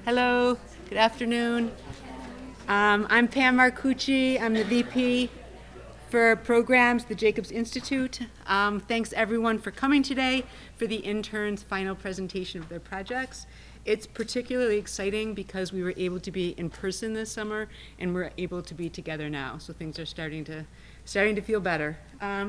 Hello, good afternoon. I'm Pam Marcucci. I'm the VP for programs, the Jacobs Institute. Thanks everyone for coming today for the interns' final presentation of their projects. It's particularly exciting because we were able to be in person this summer and we're able to be together now. So things are starting to feel better.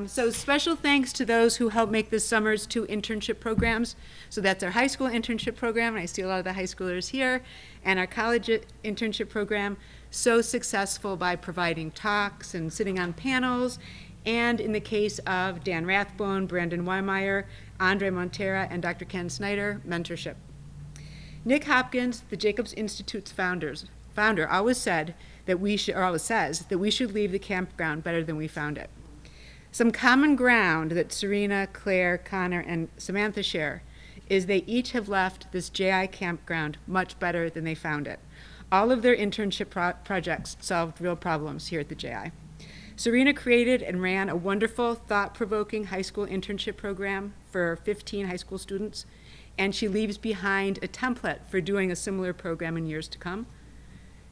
So special thanks to those who helped make this summer's 2 internship programs. So that's our high school internship program, and I see a lot of the high schoolers here, and our college internship program, so successful by providing talks and sitting on panels, and in the case of Dan Rathbone, Brandon Weimeyer, Andre Montera, and Dr. Ken Snyder, mentorship. Nick Hopkins, the Jacobs Institute's founder, always said that we should, or always says, that we should leave the campground better than we found it. Some common ground that Serena, Claire, Connor, and Samantha share is they each have left this JI campground much better than they found it. All of their internship projects solved real problems here at the JI. Serena created and ran a wonderful, thought-provoking high school internship program for 15 high school students, and she leaves behind a template for doing a similar program in years to come.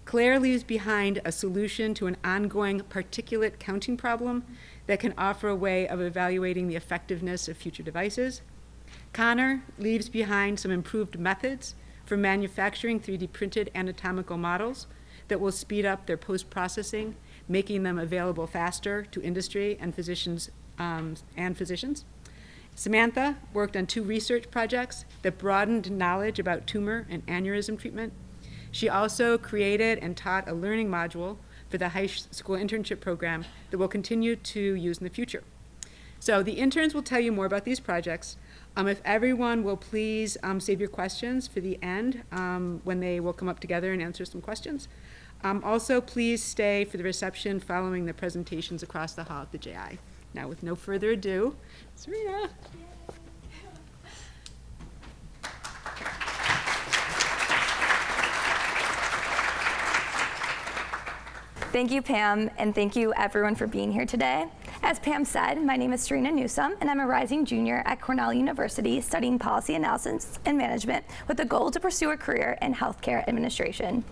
Claire leaves behind a solution to an ongoing particulate counting problem that can offer a way of evaluating the effectiveness of future devices. Connor leaves behind some improved methods for manufacturing 3D printed anatomical models that will speed up their post-processing, making them available faster to industry and physicians. Samantha worked on 2 research projects that broadened knowledge about tumor and aneurysm treatment. She also created and taught a learning module for the high school internship program that we'll continue to use in the future. So the interns will tell you more about these projects. If everyone will please save your questions for the end when they will come up together and answer some questions. Also, please stay for the reception following the presentations across the hall at the JI. Now, with no further ado, Serena. Thank you, Pam, and thank you everyone for being here today. As Pam said, my name is Serena Newsome, and I'm a rising junior at Cornell University studying policy analysis and management with the goal to pursue a career in healthcare administration.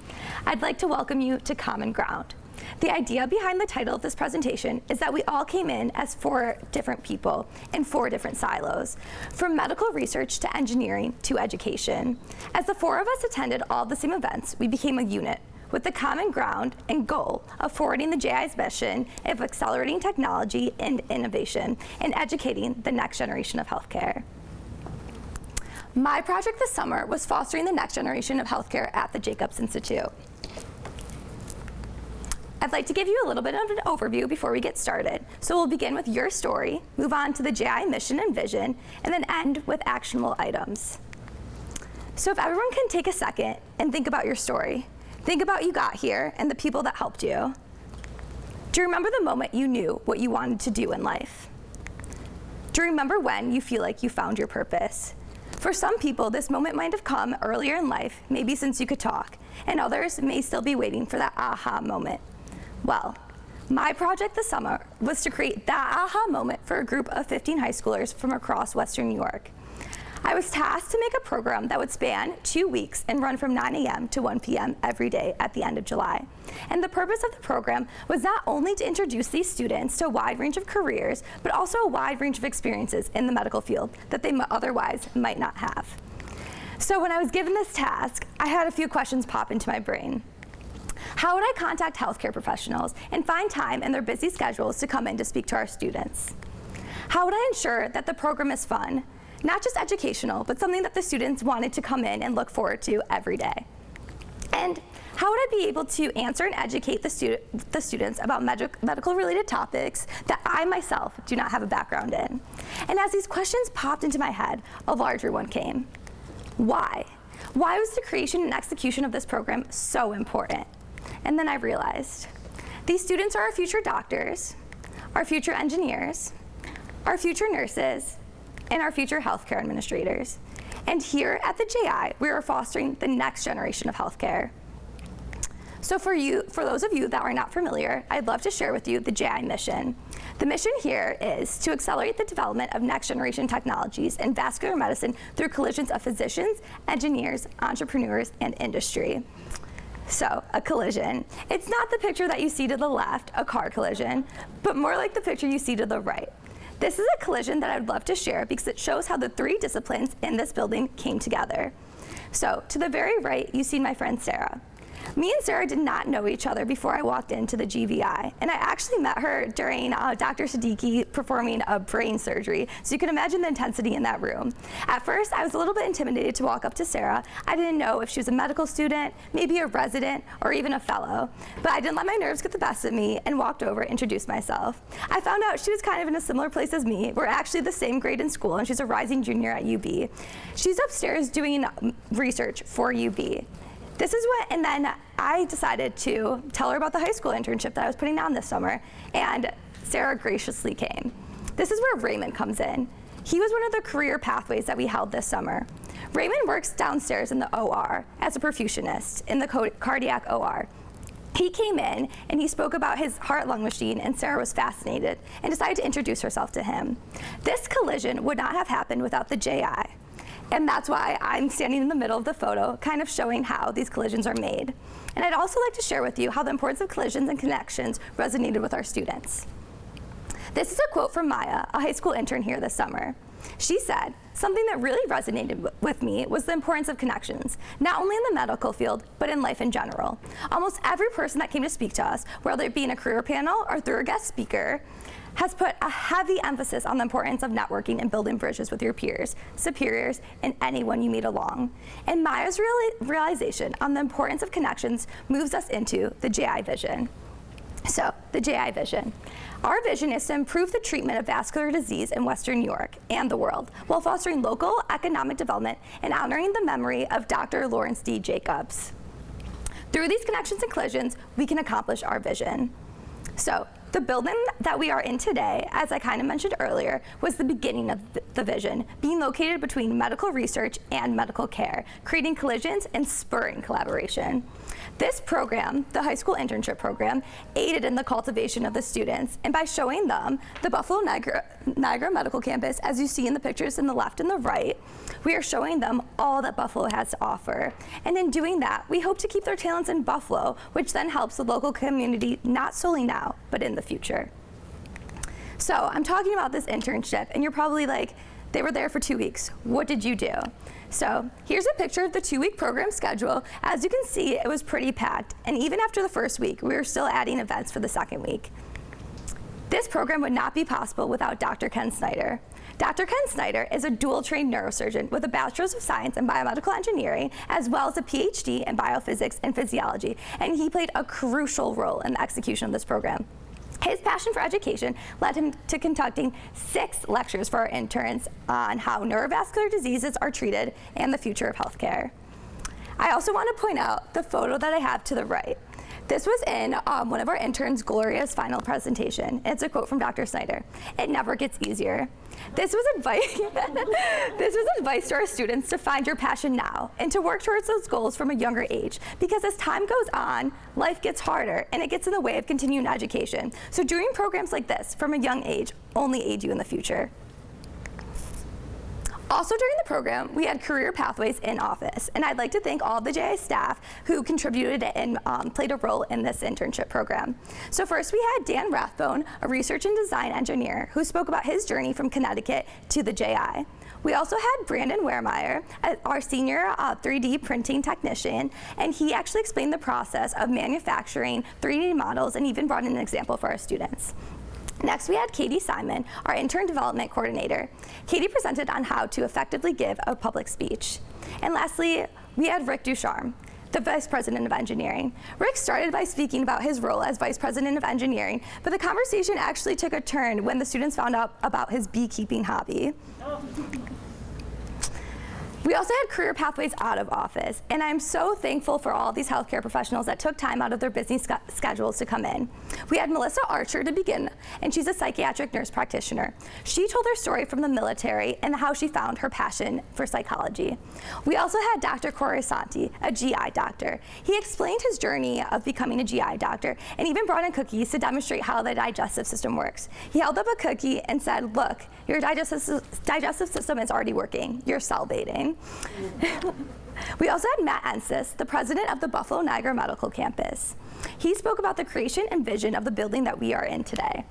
I'd like to welcome you to Common Ground. The idea behind the title of this presentation is that we all came in as 4 different people in 4 different silos, from medical research to engineering to education. As the 4 of us attended all the same events, we became a unit, with the common ground and goal of forwarding the JI's mission of accelerating technology and innovation and educating the next generation of healthcare. My project this summer was fostering the next generation of healthcare at the Jacobs Institute. I'd like to give you a little bit of an overview before we get started. So we'll begin with your story, move on to the JI mission and vision, and then end with actionable items. So if everyone can take a second and think about your story. Think about you got here and the people that helped you. Do you remember the moment you knew what you wanted to do in life? Do you remember when you feel like you found your purpose? For some people, this moment might have come earlier in life, maybe since you could talk, and others may still be waiting for that aha moment. Well, my project this summer was to create that aha moment for a group of 15 high schoolers from across Western New York. I was tasked to make a program that would span 2 weeks and run from 9 a.m. to 1 p.m. every day at the end of July. And the purpose of the program was not only to introduce these students to a wide range of careers, but also a wide range of experiences in the medical field that they otherwise might not have. So when I was given this task, I had a few questions pop into my brain. How would I contact healthcare professionals and find time in their busy schedules to come in to speak to our students? How would I ensure that the program is fun? Not just educational, but something that the students wanted to come in and look forward to every day. And how would I be able to answer and educate the students about medical-related topics that I myself do not have a background in? And as these questions popped into my head, a larger one came. Why? Why was the creation and execution of this program so important? And then I realized, these students are our future doctors, our future engineers, our future nurses, and our future healthcare administrators. And here at the JI, we are fostering the next generation of healthcare. So for those of you that are not familiar, I'd love to share with you the JI mission. The mission here is to accelerate the development of next-generation technologies in vascular medicine through collisions of physicians, engineers, entrepreneurs, and industry. So, a collision. It's not the picture that you see to the left, a car collision, but more like the picture you see to the right. This is a collision that I'd love to share because it shows how the three disciplines in this building came together. So, to the very right, you see my friend Sarah. Me and Sarah did not know each other before I walked into the GVI, and I actually met her during Dr. Siddiqui performing a brain surgery, so you can imagine the intensity in that room. At first, I was a little bit intimidated to walk up to Sarah. I didn't know if she was a medical student, maybe a resident, or even a fellow, but I didn't let my nerves get the best of me and walked over and introduced myself. I found out she was kind of in a similar place as me. We're actually the same grade in school, and she's a rising junior at UB. She's upstairs doing research for UB. And then I decided to tell her about the high school internship that I was putting on this summer, and Sarah graciously came. This is where Raymond comes in. He was one of the career pathways that we held this summer. Raymond works downstairs in the OR as a perfusionist in the cardiac OR. He came in and he spoke about his heart-lung machine, and Sarah was fascinated and decided to introduce herself to him. This collision would not have happened without the JI. And that's why I'm standing in the middle of the photo, kind of showing how these collisions are made. And I'd also like to share with you how the importance of collisions and connections resonated with our students. This is a quote from Maya, a high school intern here this summer. She said, "Something that really resonated with me was the importance of connections, not only in the medical field, but in life in general. Almost every person that came to speak to us, whether it be in a career panel or through a guest speaker, has put a heavy emphasis on the importance of networking and building bridges with your peers, superiors, and anyone you meet along." And Maya's realization on the importance of connections moves us into the JI vision. So, the JI vision. Our vision is to improve the treatment of vascular disease in Western New York and the world, while fostering local economic development and honoring the memory of Dr. Lawrence D. Jacobs. Through these connections and collisions, we can accomplish our vision. So, the building that we are in today, as I kind of mentioned earlier, was the beginning of the vision, being located between medical research and medical care, creating collisions and spurring collaboration. This program, the high school internship program, aided in the cultivation of the students, and by showing them the Buffalo Niagara Medical Campus, as you see in the pictures in the left and the right, we are showing them all that Buffalo has to offer. And in doing that, we hope to keep their talents in Buffalo, which then helps the local community not solely now, but in the future. So I'm talking about this internship, and you're probably like, they were there for 2 weeks. What did you do? So here's a picture of the 2-week program schedule. As you can see, it was pretty packed, and even after the first week, we were still adding events for the second week. This program would not be possible without Dr. Ken Snyder. Dr. Ken Snyder is a dual-trained neurosurgeon with a Bachelor's of Science in Biomedical Engineering, as well as a PhD in Biophysics and Physiology, and he played a crucial role in the execution of this program. His passion for education led him to conducting 6 lectures for our interns on how neurovascular diseases are treated and the future of healthcare. I also want to point out the photo that I have to the right. This was in one of our interns, Gloria's final presentation. It's a quote from Dr. Snyder. "It never gets easier." This was advice to our students to find your passion now and to work towards those goals from a younger age, because as time goes on, life gets harder and it gets in the way of continuing education. So doing programs like this from a young age only aid you in the future. Also during the program, we had career pathways in office, and I'd like to thank all the JI staff who contributed and played a role in this internship program. So first we had Dan Rathbone, a research and design engineer, who spoke about his journey from Connecticut to the JI. We also had Brandon Wehrmeyer, our senior 3D printing technician, and he actually explained the process of manufacturing 3D models and even brought in an example for our students. Next, we had Katie Simon, our intern development coordinator. Katie presented on how to effectively give a public speech. And lastly, we had Rick Ducharme, the vice president of engineering. Rick started by speaking about his role as vice president of engineering, but the conversation actually took a turn when the students found out about his beekeeping hobby. We also had career pathways out of office, and I'm so thankful for all these healthcare professionals that took time out of their busy schedules to come in. We had Melissa Archer to begin, and she's a psychiatric nurse practitioner. She told her story from the military and how she found her passion for psychology. We also had Dr. Corisanti, a GI doctor. He explained his journey of becoming a GI doctor and even brought in cookies to demonstrate how the digestive system works. He held up a cookie and said, "Look, your digestive system is already working. You're salivating." We also had Matt Ensis, the president of the Buffalo Niagara Medical Campus. He spoke about the creation and vision of the building that we are in today.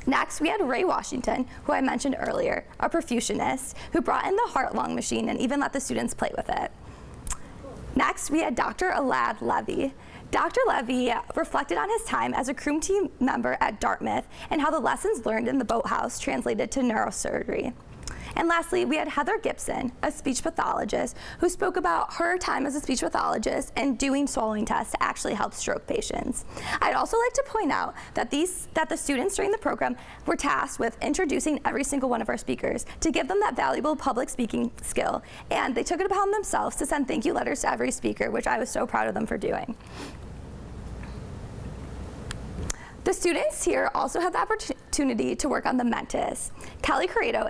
Next, we had Ray Washington, who I mentioned earlier, a perfusionist who brought in the heart-lung machine and even let the students play with it. Next, we had Dr. Alad Levy. Dr. Levy reflected on his time as a crew team member at Dartmouth and how the lessons learned in the boathouse translated to neurosurgery. And lastly, we had Heather Gibson, a speech pathologist, who spoke about her time as a speech pathologist and doing swallowing tests to actually help stroke patients. I'd also like to point out that the students during the program were tasked with introducing every single one of our speakers to give them that valuable public speaking skill, and they took it upon themselves to send thank you letters to every speaker, which I was so proud of them for doing. The students here also have the opportunity to work on the Mentis. Kelly Corrado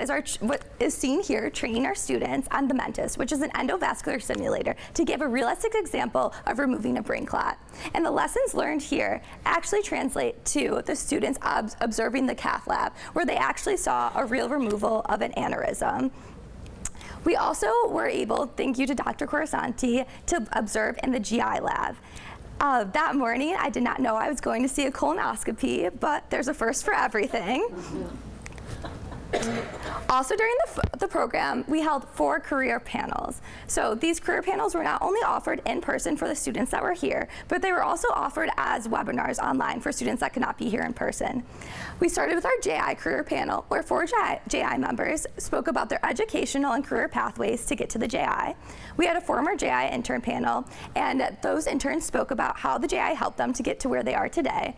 is seen here training our students on the Mentis, which is an endovascular simulator, to give a realistic example of removing a brain clot. And the lessons learned here actually translate to the students observing the cath lab, where they actually saw a real removal of an aneurysm. We also were able, thank you to Dr. Corisanti, to observe in the GI lab. That morning, I did not know I was going to see a colonoscopy, but there's a first for everything. Also during the program, we held 4 career panels. So these career panels were not only offered in person for the students that were here, but they were also offered as webinars online for students that could not be here in person. We started with our JI career panel, where 4 JI members spoke about their educational and career pathways to get to the JI. We had a former JI intern panel, and those interns spoke about how the JI helped them to get to where they are today.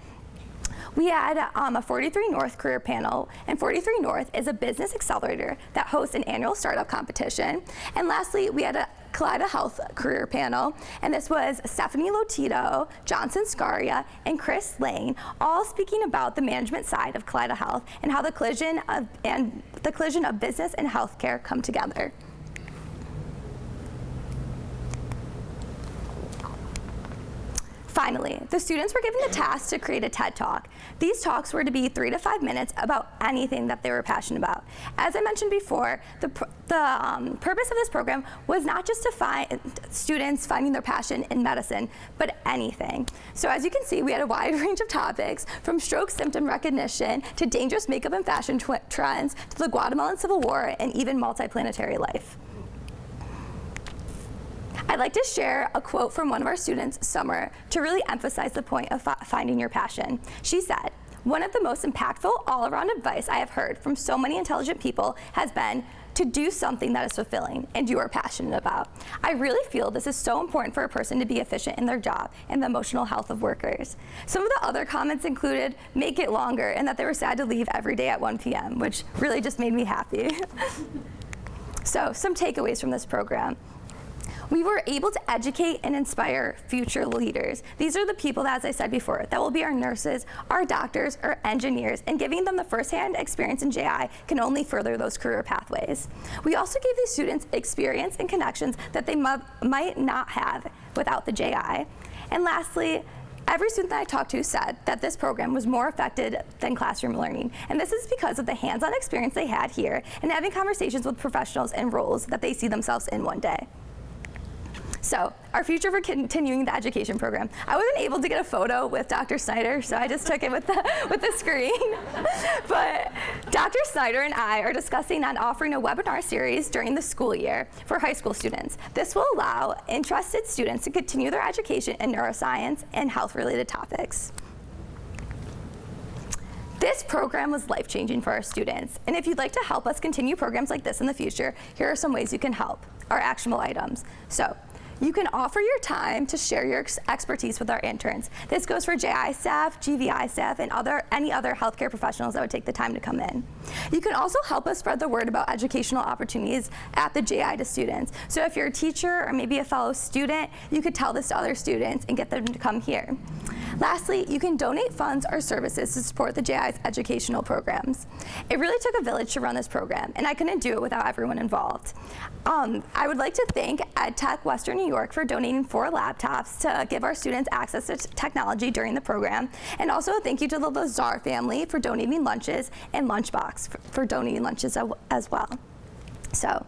We had a 43 North career panel, and 43 North is a business accelerator that hosts an annual startup competition. And lastly, we had a Kaleida Health career panel, and this was Stephanie Lotito, Johnson Scaria, and Chris Lane, all speaking about the management side of Kaleida Health and how the collision of business and healthcare come together. Finally, the students were given the task to create a TED Talk. These talks were to be 3 to 5 minutes about anything that they were passionate about. As I mentioned before, the purpose of this program was not just to find students finding their passion in medicine, but anything. So as you can see, we had a wide range of topics, from stroke symptom recognition to dangerous makeup and fashion trends to the Guatemalan Civil War and even multiplanetary life. I'd like to share a quote from one of our students, Summer, to really emphasize the point of finding your passion. She said, "One of the most impactful all-around advice I have heard from so many intelligent people has been to do something that is fulfilling and you are passionate about. I really feel this is so important for a person to be efficient in their job and the emotional health of workers." Some of the other comments included make it longer and that they were sad to leave every day at 1 p.m., which really just made me happy. So, some takeaways from this program. We were able to educate and inspire future leaders. These are the people that, as I said before, that will be our nurses, our doctors, our engineers, and giving them the firsthand experience in JI can only further those career pathways. We also gave these students experience and connections that they might not have without the JI. And lastly, every student that I talked to said that this program was more effective than classroom learning. And this is because of the hands-on experience they had here and having conversations with professionals in roles that they see themselves in one day. So, our future for continuing the education program. I wasn't able to get a photo with Dr. Snyder, so I just took it with the screen. But Dr. Snyder and I are discussing on offering a webinar series during the school year for high school students. This will allow interested students to continue their education in neuroscience and health-related topics. This program was life-changing for our students, and if you'd like to help us continue programs like this in the future, here are some ways you can help. Our actionable items. So, You can offer your time to share your expertise with our interns. This goes for JI staff, GVI staff, and any other healthcare professionals that would take the time to come in. You can also help us spread the word about educational opportunities at the JI to students. So if you're a teacher or maybe a fellow student, you could tell this to other students and get them to come here. Lastly, you can donate funds or services to support the JI's educational programs. It really took a village to run this program, and I couldn't do it without everyone involved. I would like to thank EdTech Western New York for donating 4 laptops to give our students access to technology during the program, and also thank you to the Lazar family for donating lunches, and Lunchbox for donating lunches as well. So,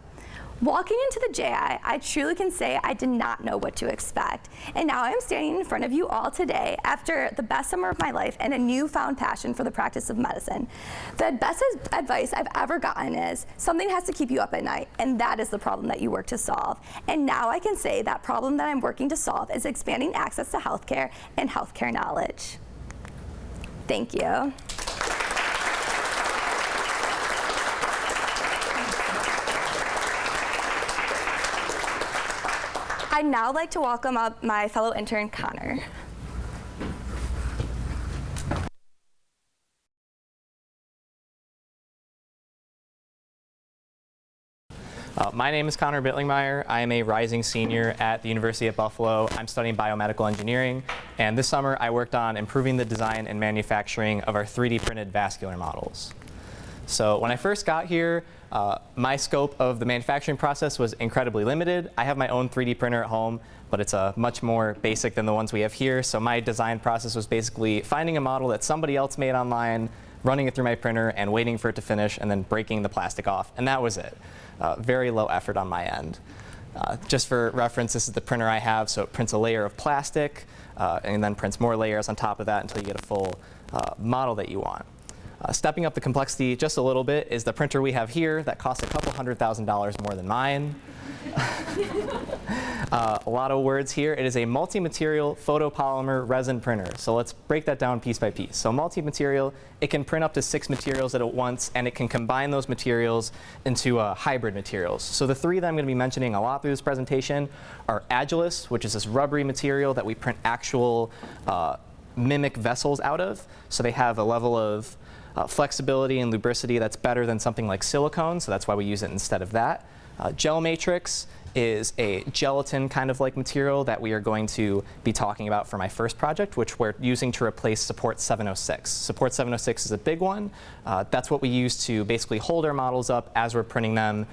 walking into the JI, I truly can say I did not know what to expect. And now I'm standing in front of you all today after the best summer of my life and a newfound passion for the practice of medicine. The best advice I've ever gotten is something has to keep you up at night, and that is the problem that you work to solve. And now I can say that problem that I'm working to solve is expanding access to healthcare and healthcare knowledge. Thank you. I'd now like to welcome up my fellow intern, Connor. My name is Connor Bittlemeyer. I am a rising senior at the University of Buffalo. I'm studying biomedical engineering, and this summer I worked on improving the design and manufacturing of our 3D printed vascular models. So when I first got here, my scope of the manufacturing process was incredibly limited. I have my own 3D printer at home, but it's much more basic than the ones we have here. So my design process was basically finding a model that somebody else made online, running it through my printer, and waiting for it to finish, and then breaking the plastic off. And that was it. Very low effort on my end. Just for reference, this is the printer I have. So it prints a layer of plastic, and then prints more layers on top of that until you get a full model that you want. Stepping up the complexity just a little bit is the printer we have here that costs a couple $100,000 more than mine. A lot of words here. It is a multi-material photopolymer resin printer. So let's break that down piece by piece. So multi-material, it can print up to 6 materials at once, and it can combine those materials into hybrid materials. So the 3 that I'm going to be mentioning a lot through this presentation are Agilis, which is this rubbery material that we print actual mimic vessels out of. So they have a level of flexibility and lubricity that's better than something like silicone, so that's why we use it instead of that. Gel matrix is a gelatin kind of like material that we are going to be talking about for my first project, which we're using to replace Support 706. Support 706 is a big one. That's what we use to basically hold our models up as we're printing them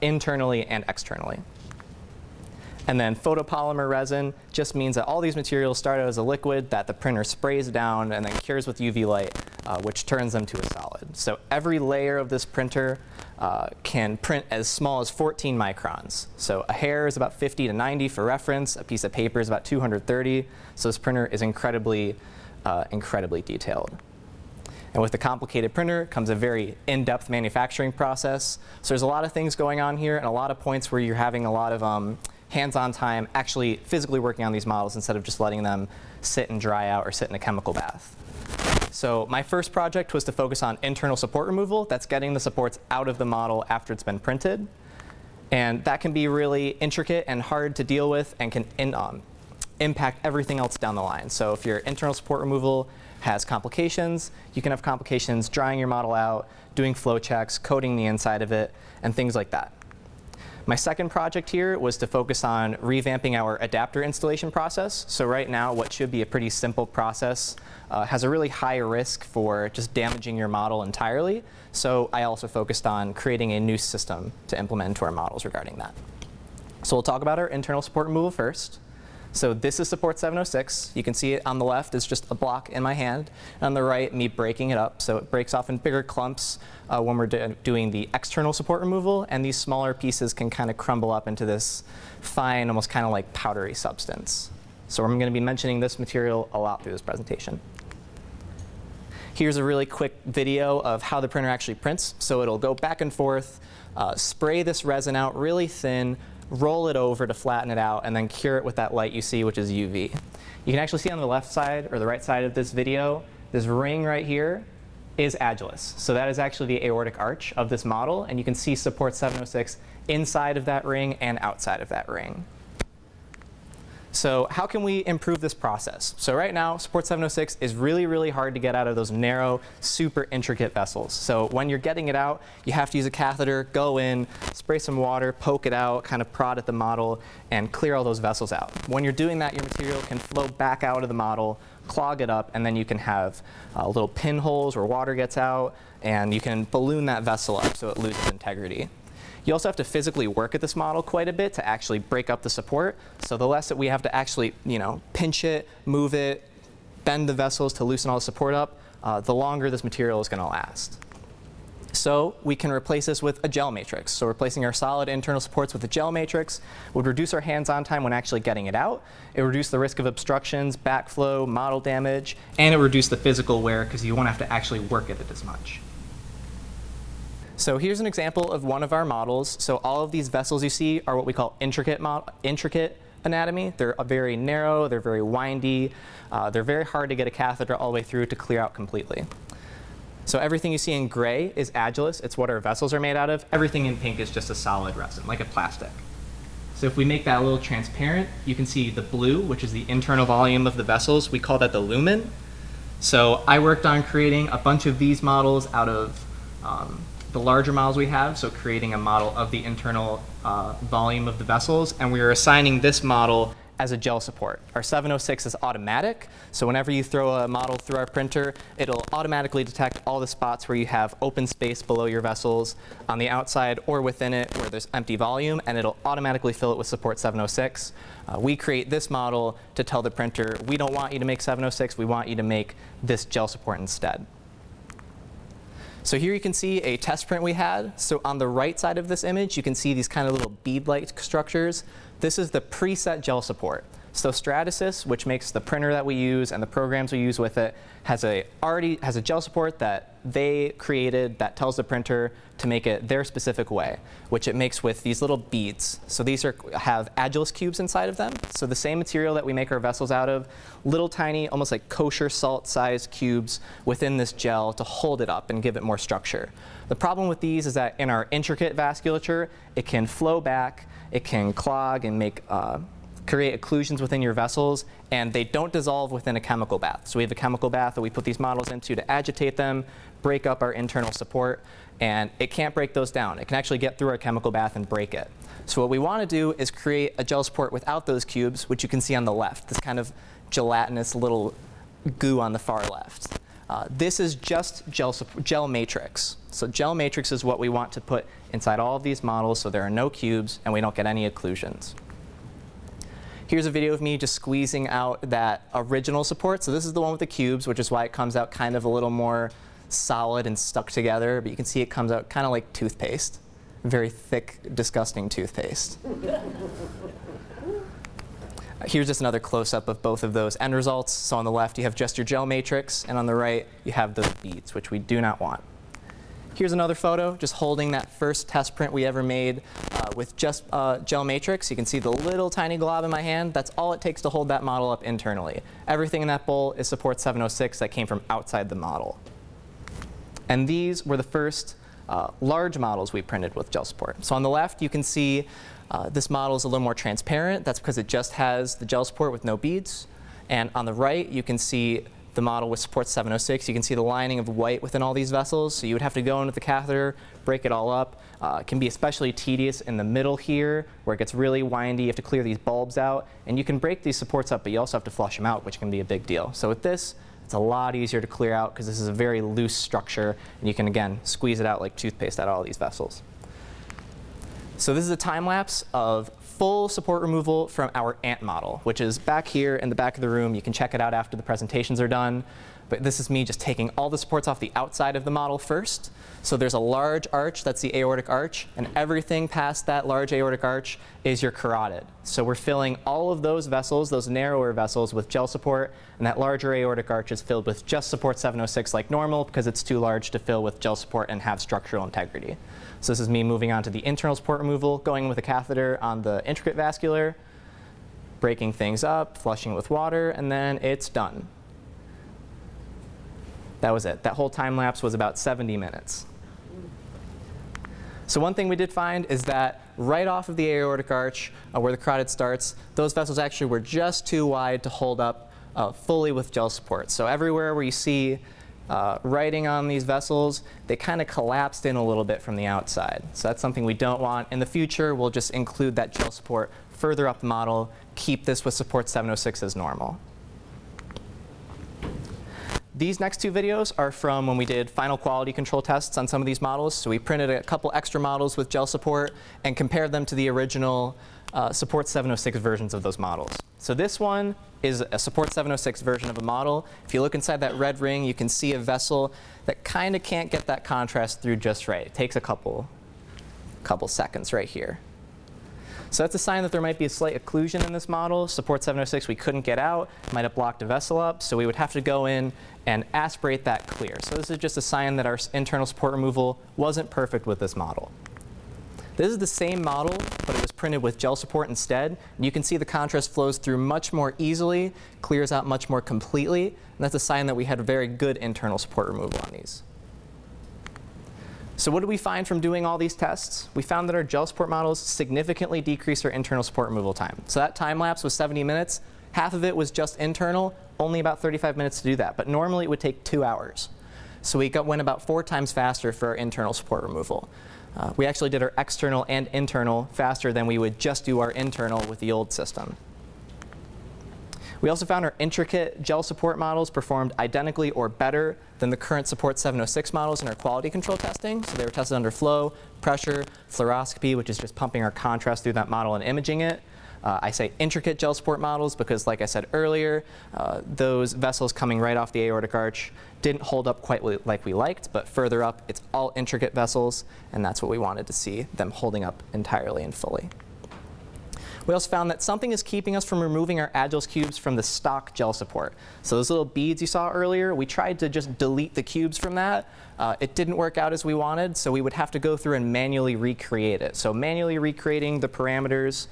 internally and externally. And then photopolymer resin just means that all these materials start out as a liquid that the printer sprays down and then cures with UV light, which turns them to a solid. So every layer of this printer can print as small as 14 microns. So a hair is about 50 to 90 for reference. A piece of paper is about 230. So this printer is incredibly detailed. And with a complicated printer comes a very in-depth manufacturing process. So there's a lot of things going on here and a lot of points where you're having a lot of hands-on time actually physically working on these models instead of just letting them sit and dry out or sit in a chemical bath. So my first project was to focus on internal support removal. That's getting the supports out of the model after it's been printed. And that can be really intricate and hard to deal with and can impact everything else down the line. So if your internal support removal has complications, you can have complications drying your model out, doing flow checks, coating the inside of it, and things like that. My second project here was to focus on revamping our adapter installation process. So right now, what should be a pretty simple process has a really high risk for just damaging your model entirely. So I also focused on creating a new system to implement into our models regarding that. So we'll talk about our internal support removal first. So this is Support 706. You can see it on the left is just a block in my hand. And on the right, me breaking it up. So it breaks off in bigger clumps when we're doing the external support removal. And these smaller pieces can kind of crumble up into this fine, almost kind of like powdery substance. So I'm going to be mentioning this material a lot through this presentation. Here's a really quick video of how the printer actually prints. So it'll go back and forth, spray this resin out really thin, roll it over to flatten it out, and then cure it with that light you see, which is UV. You can actually see on the left side or the right side of this video, this ring right here is Agilis. So that is actually the aortic arch of this model, and you can see Support 706 inside of that ring and outside of that ring. So how can we improve this process? So right now, Support 706 is really, really hard to get out of those narrow, super intricate vessels. So when you're getting it out, you have to use a catheter, go in, spray some water, poke it out, kind of prod at the model, and clear all those vessels out. When you're doing that, your material can flow back out of the model, clog it up, and then you can have little pinholes where water gets out, and you can balloon that vessel up so it loses integrity. You also have to physically work at this model quite a bit to actually break up the support. So the less that we have to actually, pinch it, move it, bend the vessels to loosen all the support up, the longer this material is going to last. So we can replace this with a gel matrix. So replacing our solid internal supports with a gel matrix would reduce our hands-on time when actually getting it out. It would reduce the risk of obstructions, backflow, model damage, and it would reduce the physical wear because you won't have to actually work at it as much. So here's an example of one of our models. So all of these vessels you see are what we call intricate anatomy. They're very narrow, they're very windy, they're very hard to get a catheter all the way through to clear out completely. So everything you see in gray is Agilis. It's what our vessels are made out of. Everything in pink is just a solid resin, like a plastic. So if we make that a little transparent, you can see the blue, which is the internal volume of the vessels. We call that the lumen. So I worked on creating a bunch of these models out of the larger models we have, so creating a model of the internal volume of the vessels, and we are assigning this model as a gel support. Our 706 is automatic, so whenever you throw a model through our printer, it'll automatically detect all the spots where you have open space below your vessels on the outside or within it where there's empty volume, and it'll automatically fill it with Support 706. We create this model to tell the printer, we don't want you to make 706, we want you to make this gel support instead. So here you can see a test print we had. So on the right side of this image, you can see these kind of little bead-like structures. This is the preset gel support. So Stratasys, which makes the printer that we use and the programs we use with it, has a gel support that they created that tells the printer to make it their specific way, which it makes with these little beads. So these have Agilis cubes inside of them. So the same material that we make our vessels out of, little tiny, almost like kosher salt-sized cubes within this gel to hold it up and give it more structure. The problem with these is that in our intricate vasculature, it can flow back, it can clog and create occlusions within your vessels, and they don't dissolve within a chemical bath. So we have a chemical bath that we put these models into to agitate them, break up our internal support, and it can't break those down. It can actually get through our chemical bath and break it. So what we want to do is create a gel support without those cubes, which you can see on the left, this kind of gelatinous little goo on the far left. This is just gel matrix. So gel matrix is what we want to put inside all of these models so there are no cubes and we don't get any occlusions. Here's a video of me just squeezing out that original support. So this is the one with the cubes, which is why it comes out kind of a little more solid and stuck together. But you can see it comes out kind of like toothpaste. Very thick, disgusting toothpaste. Here's just another close-up of both of those end results. So on the left, you have just your gel matrix, and on the right, you have those beads, which we do not want. Here's another photo, just holding that first test print we ever made with just gel matrix. You can see the little tiny glob in my hand. That's all it takes to hold that model up internally. Everything in that bowl is Support 706 that came from outside the model. And these were the first large models we printed with gel support. So on the left, you can see this model is a little more transparent. That's because it just has the gel support with no beads. And on the right, you can see the model with Support 706. You can see the lining of white within all these vessels. So you would have to go in with the catheter, break it all up. It can be especially tedious in the middle here, where it gets really windy. You have to clear these bulbs out. And you can break these supports up, but you also have to flush them out, which can be a big deal. So with this, it's a lot easier to clear out because this is a very loose structure. And you can, again, squeeze it out like toothpaste out of all these vessels. So this is a time lapse of full support removal from our ant model, which is back here in the back of the room. You can check it out after the presentations are done. But this is me just taking all the supports off the outside of the model first. So there's a large arch, that's the aortic arch, and everything past that large aortic arch is your carotid. So we're filling all of those vessels, those narrower vessels, with gel support, and that larger aortic arch is filled with just Support 706 like normal because it's too large to fill with gel support and have structural integrity. So this is me moving on to the internal support removal, going with a catheter on the intricate vascular, breaking things up, flushing with water, and then it's done. That was it. That whole time lapse was about 70 minutes. So one thing we did find is that right off of the aortic arch, where the carotid starts, those vessels actually were just too wide to hold up fully with gel support. So everywhere where you see writing on these vessels, they kind of collapsed in a little bit from the outside. So that's something we don't want. In the future, we'll just include that gel support further up the model, keep this with support 706 as normal. These next two videos are from when we did final quality control tests on some of these models. So we printed a couple extra models with gel support and compared them to the original support 706 versions of those models. So this one is a support 706 version of a model. If you look inside that red ring, you can see a vessel that kind of can't get that contrast through just right. It takes a couple seconds right here. So that's a sign that there might be a slight occlusion in this model. Support 706 we couldn't get out, might have blocked a vessel up, so we would have to go in and aspirate that clear. So this is just a sign that our internal support removal wasn't perfect with this model. This is the same model, but it was printed with gel support instead. And you can see the contrast flows through much more easily, clears out much more completely, and that's a sign that we had very good internal support removal on these. So what did we find from doing all these tests? We found that our gel support models significantly decreased our internal support removal time. So that time lapse was 70 minutes. Half of it was just internal, only about 35 minutes to do that. But normally it would take 2 hours. So we went about 4 times faster for our internal support removal. We actually did our external and internal faster than we would just do our internal with the old system. We also found our intricate gel support models performed identically or better than the current support 706 models in our quality control testing. So they were tested under flow, pressure, fluoroscopy, which is just pumping our contrast through that model and imaging it. I say intricate gel support models because, like I said earlier, those vessels coming right off the aortic arch didn't hold up quite like we liked, but further up, it's all intricate vessels, and that's what we wanted to see, them holding up entirely and fully. We also found that something is keeping us from removing our Agilis cubes from the stock gel support. So those little beads you saw earlier, we tried to just delete the cubes from that. It didn't work out as we wanted, so we would have to go through and manually recreate it. So manually recreating the parameters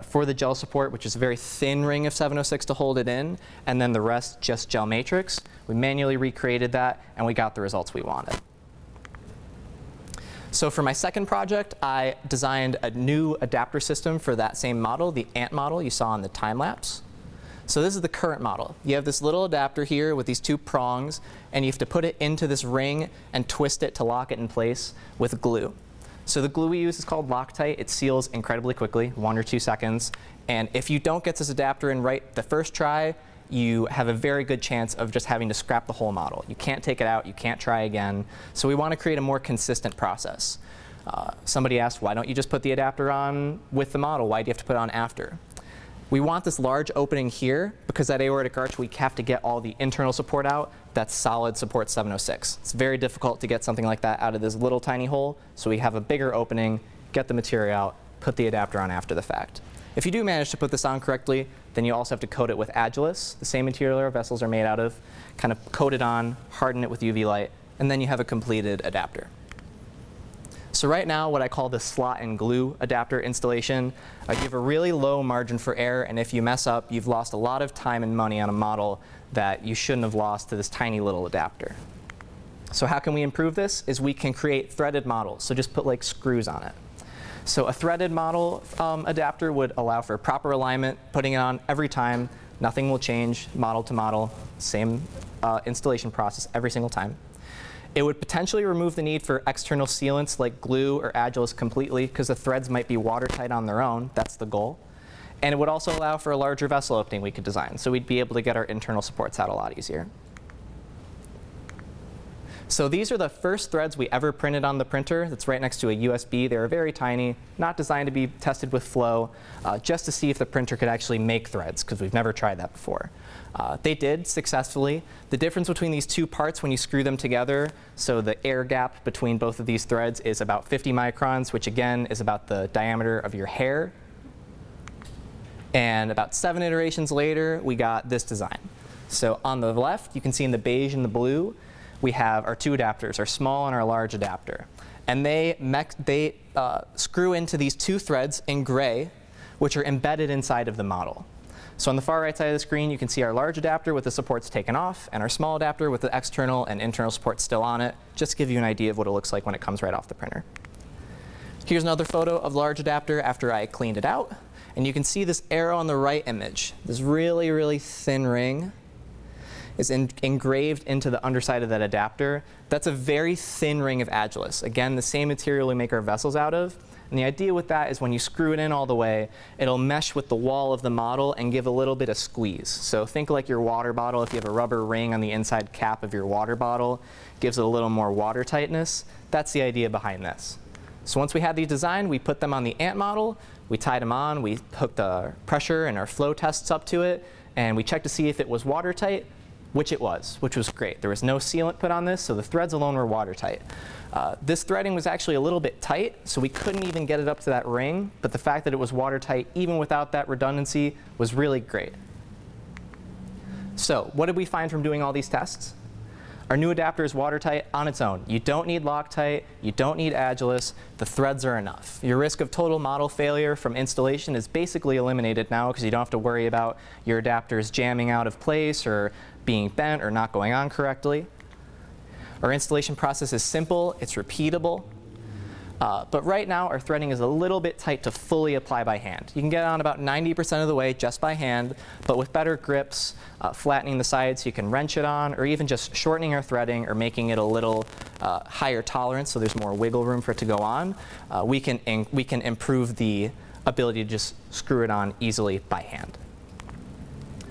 for the gel support, which is a very thin ring of 706 to hold it in, and then the rest just gel matrix. We manually recreated that, and we got the results we wanted. So for my second project, I designed a new adapter system for that same model, the ant model you saw in the time lapse. So this is the current model. You have this little adapter here with these 2 prongs, and you have to put it into this ring and twist it to lock it in place with glue. So the glue we use is called Loctite. It seals incredibly quickly, 1 or 2 seconds. And if you don't get this adapter in right the first try, you have a very good chance of just having to scrap the whole model. You can't take it out, you can't try again. So we want to create a more consistent process. Somebody asked, why don't you just put the adapter on with the model? Why do you have to put it on after? We want this large opening here because at aortic arch we have to get all the internal support out. That's solid support 706. It's very difficult to get something like that out of this little tiny hole. So we have a bigger opening, get the material out, put the adapter on after the fact. If you do manage to put this on correctly, then you also have to coat it with Agilis, the same material our vessels are made out of, kind of coat it on, harden it with UV light, and then you have a completed adapter. So right now, what I call the slot and glue adapter installation, you have a really low margin for error, and if you mess up, you've lost a lot of time and money on a model that you shouldn't have lost to this tiny little adapter. So how can we improve this? Is we can create threaded models, so just put like screws on it. So a threaded model adapter would allow for proper alignment, putting it on every time. Nothing will change model to model, same installation process every single time. It would potentially remove the need for external sealants like glue or Agilis completely because the threads might be watertight on their own. That's the goal. And it would also allow for a larger vessel opening we could design. So we'd be able to get our internal supports out a lot easier. So these are the first threads we ever printed on the printer. That's right next to a USB. They were very tiny, not designed to be tested with flow, just to see if the printer could actually make threads, because we've never tried that before. They did successfully. The difference between these 2 parts when you screw them together, so the air gap between both of these threads is about 50 microns, which again is about the diameter of your hair. And about 7 iterations later, we got this design. So on the left, you can see in the beige and the blue, we have our 2 adapters, our small and our large adapter. And they screw into these 2 threads in gray, which are embedded inside of the model. So on the far right side of the screen, you can see our large adapter with the supports taken off, and our small adapter with the external and internal supports still on it, just to give you an idea of what it looks like when it comes right off the printer. Here's another photo of the large adapter after I cleaned it out. And you can see this arrow on the right image. This really, really thin ring is engraved into the underside of that adapter. That's a very thin ring of Agilis. Again, the same material we make our vessels out of. And the idea with that is when you screw it in all the way, it'll mesh with the wall of the model and give a little bit of squeeze. So think like your water bottle. If you have a rubber ring on the inside cap of your water bottle, gives it a little more water tightness. That's the idea behind this. So once we had these designed, we put them on the ant model, we tied them on, we hooked the pressure and our flow tests up to it, and we checked to see if it was watertight, which it was, which was great. There was no sealant put on this, so the threads alone were watertight. This threading was actually a little bit tight, so we couldn't even get it up to that ring, but the fact that it was watertight, even without that redundancy, was really great. So what did we find from doing all these tests? Our new adapter is watertight on its own. You don't need Loctite, you don't need Agilis, the threads are enough. Your risk of total model failure from installation is basically eliminated now because you don't have to worry about your adapters jamming out of place or being bent or not going on correctly. Our installation process is simple, it's repeatable, but right now our threading is a little bit tight to fully apply by hand. You can get on about 90% of the way just by hand, but with better grips, flattening the sides so you can wrench it on, or even just shortening our threading or making it a little higher tolerance so there's more wiggle room for it to go on, we can improve the ability to just screw it on easily by hand.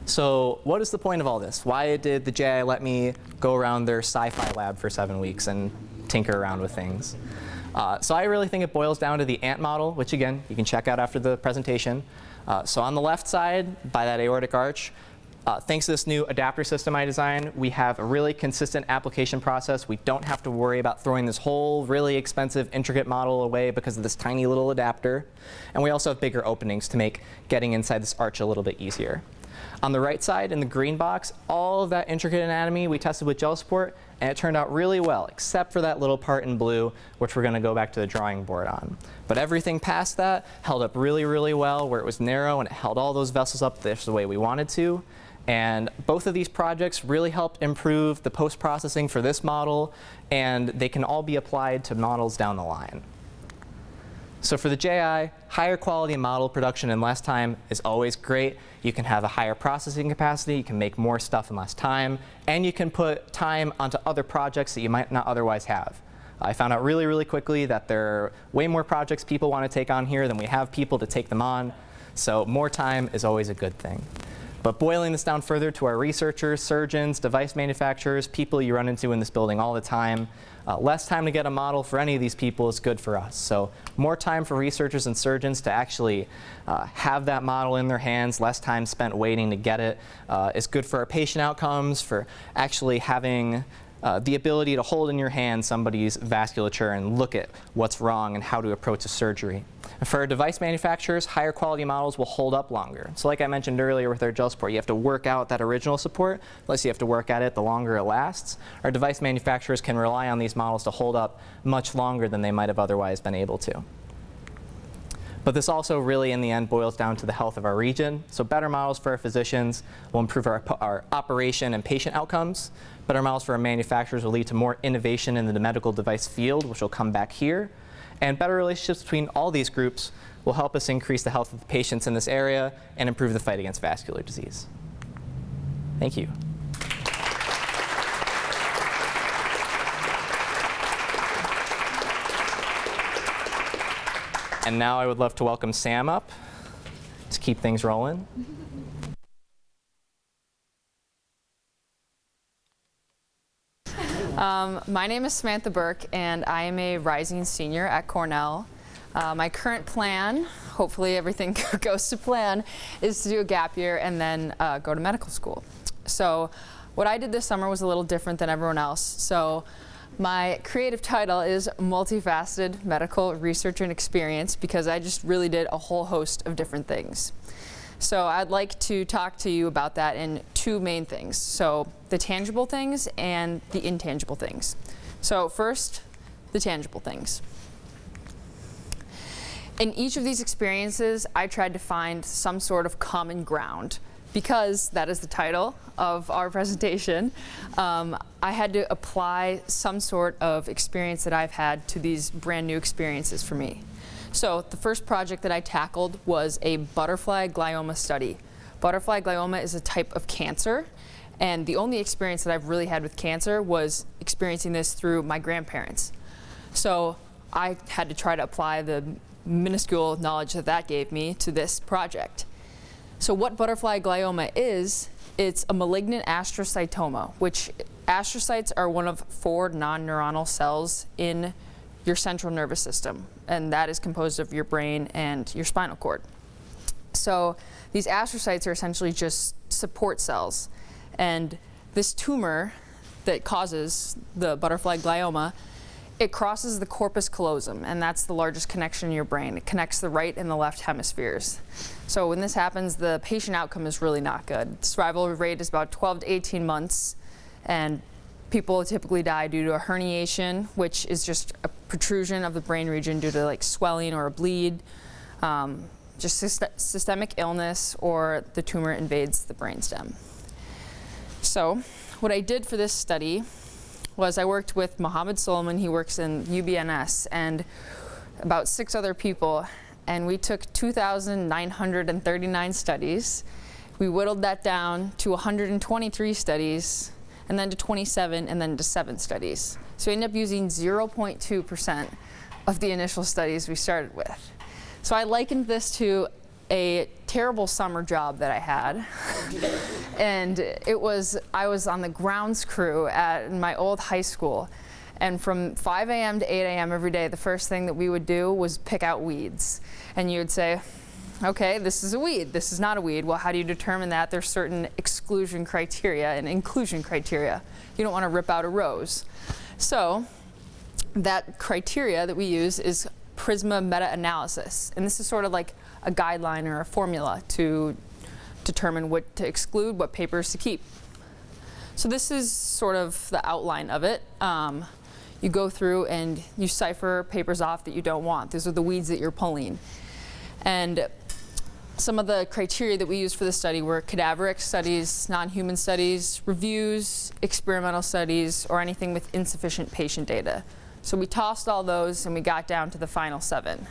So what is the point of all this? Why did the JI let me go around their sci-fi lab for 7 weeks and tinker around with things? So I really think it boils down to the ant model, which again, you can check out after the presentation. So on the left side, by that aortic arch, thanks to this new adapter system I designed, we have a really consistent application process. We don't have to worry about throwing this whole really expensive, intricate model away because of this tiny little adapter. And we also have bigger openings to make getting inside this arch a little bit easier. On the right side, in the green box, all of that intricate anatomy we tested with gel support, and it turned out really well, except for that little part in blue, which we're going to go back to the drawing board on. But everything past that held up really, really well, where it was narrow, and it held all those vessels up just the way we wanted to. And both of these projects really helped improve the post-processing for this model, and they can all be applied to models down the line. So for the JI, higher quality model production in less time is always great. You can have a higher processing capacity, you can make more stuff in less time, and you can put time onto other projects that you might not otherwise have. I found out really, really quickly that there are way more projects people want to take on here than we have people to take them on. So more time is always a good thing. But boiling this down further to our researchers, surgeons, device manufacturers, people you run into in this building all the time, less time to get a model for any of these people is good for us. So more time for researchers and surgeons to actually have that model in their hands, less time spent waiting to get it, is good for our patient outcomes, for actually having the ability to hold in your hand somebody's vasculature and look at what's wrong and how to approach a surgery. And for our device manufacturers, higher quality models will hold up longer. So like I mentioned earlier with our gel support, you have to work out that original support. The less you have to work at it, the longer it lasts. Our device manufacturers can rely on these models to hold up much longer than they might have otherwise been able to. But this also really, in the end, boils down to the health of our region. So better models for our physicians will improve our operation and patient outcomes. Better models for our manufacturers will lead to more innovation in the medical device field, which will come back here. And better relationships between all these groups will help us increase the health of the patients in this area and improve the fight against vascular disease. Thank you. And now I would love to welcome Sam up to keep things rolling. My name is Samantha Burke, and I am a rising senior at Cornell. My current plan, hopefully everything goes to plan, is to do a gap year and then go to medical school. So what I did this summer was a little different than everyone else. So my creative title is Multifaceted Medical Research and Experience, because I just really did a whole host of different things. So I'd like to talk to you about that in two main things. So the tangible things and the intangible things. So first, the tangible things. In each of these experiences, I tried to find some sort of common ground. Because that is the title of our presentation, I had to apply some sort of experience that I've had to these brand new experiences for me. So the first project that I tackled was a butterfly glioma study. Butterfly glioma is a type of cancer, and the only experience that I've really had with cancer was experiencing this through my grandparents. So I had to try to apply the minuscule knowledge that that gave me to this project. So what butterfly glioma is, it's a malignant astrocytoma, which astrocytes are one of 4 non-neuronal cells in your central nervous system, and that is composed of your brain and your spinal cord. So these astrocytes are essentially just support cells, and this tumor that causes the butterfly glioma, it crosses the corpus callosum, and that's the largest connection in your brain. It connects the right and the left hemispheres. So when this happens, the patient outcome is really not good. The survival rate is about 12 to 18 months, and people typically die due to a herniation, which is just a protrusion of the brain region due to like swelling or a bleed, just systemic illness, or the tumor invades the brainstem. So what I did for this study was I worked with Mohammed Solomon. He works in UBNS, and about 6 other people, and we took 2,939 studies. We whittled that down to 123 studies, and then to 27, and then to 7 studies. So we ended up using 0.2% of the initial studies we started with. So I likened this to a terrible summer job that I had. And I was on the grounds crew at my old high school. And from 5 a.m. to 8 a.m. every day, the first thing that we would do was pick out weeds. And you would say, okay, this is a weed, this is not a weed. Well, how do you determine that? There's certain exclusion criteria and inclusion criteria. You don't want to rip out a rose. So that criteria that we use is PRISMA meta-analysis. And this is sort of like a guideline or a formula to determine what to exclude, what papers to keep. So this is sort of the outline of it. You go through and you cipher papers off that you don't want. These are the weeds that you're pulling. And some of the criteria that we used for the study were cadaveric studies, non-human studies, reviews, experimental studies, or anything with insufficient patient data. So we tossed all those and we got down to the final 7.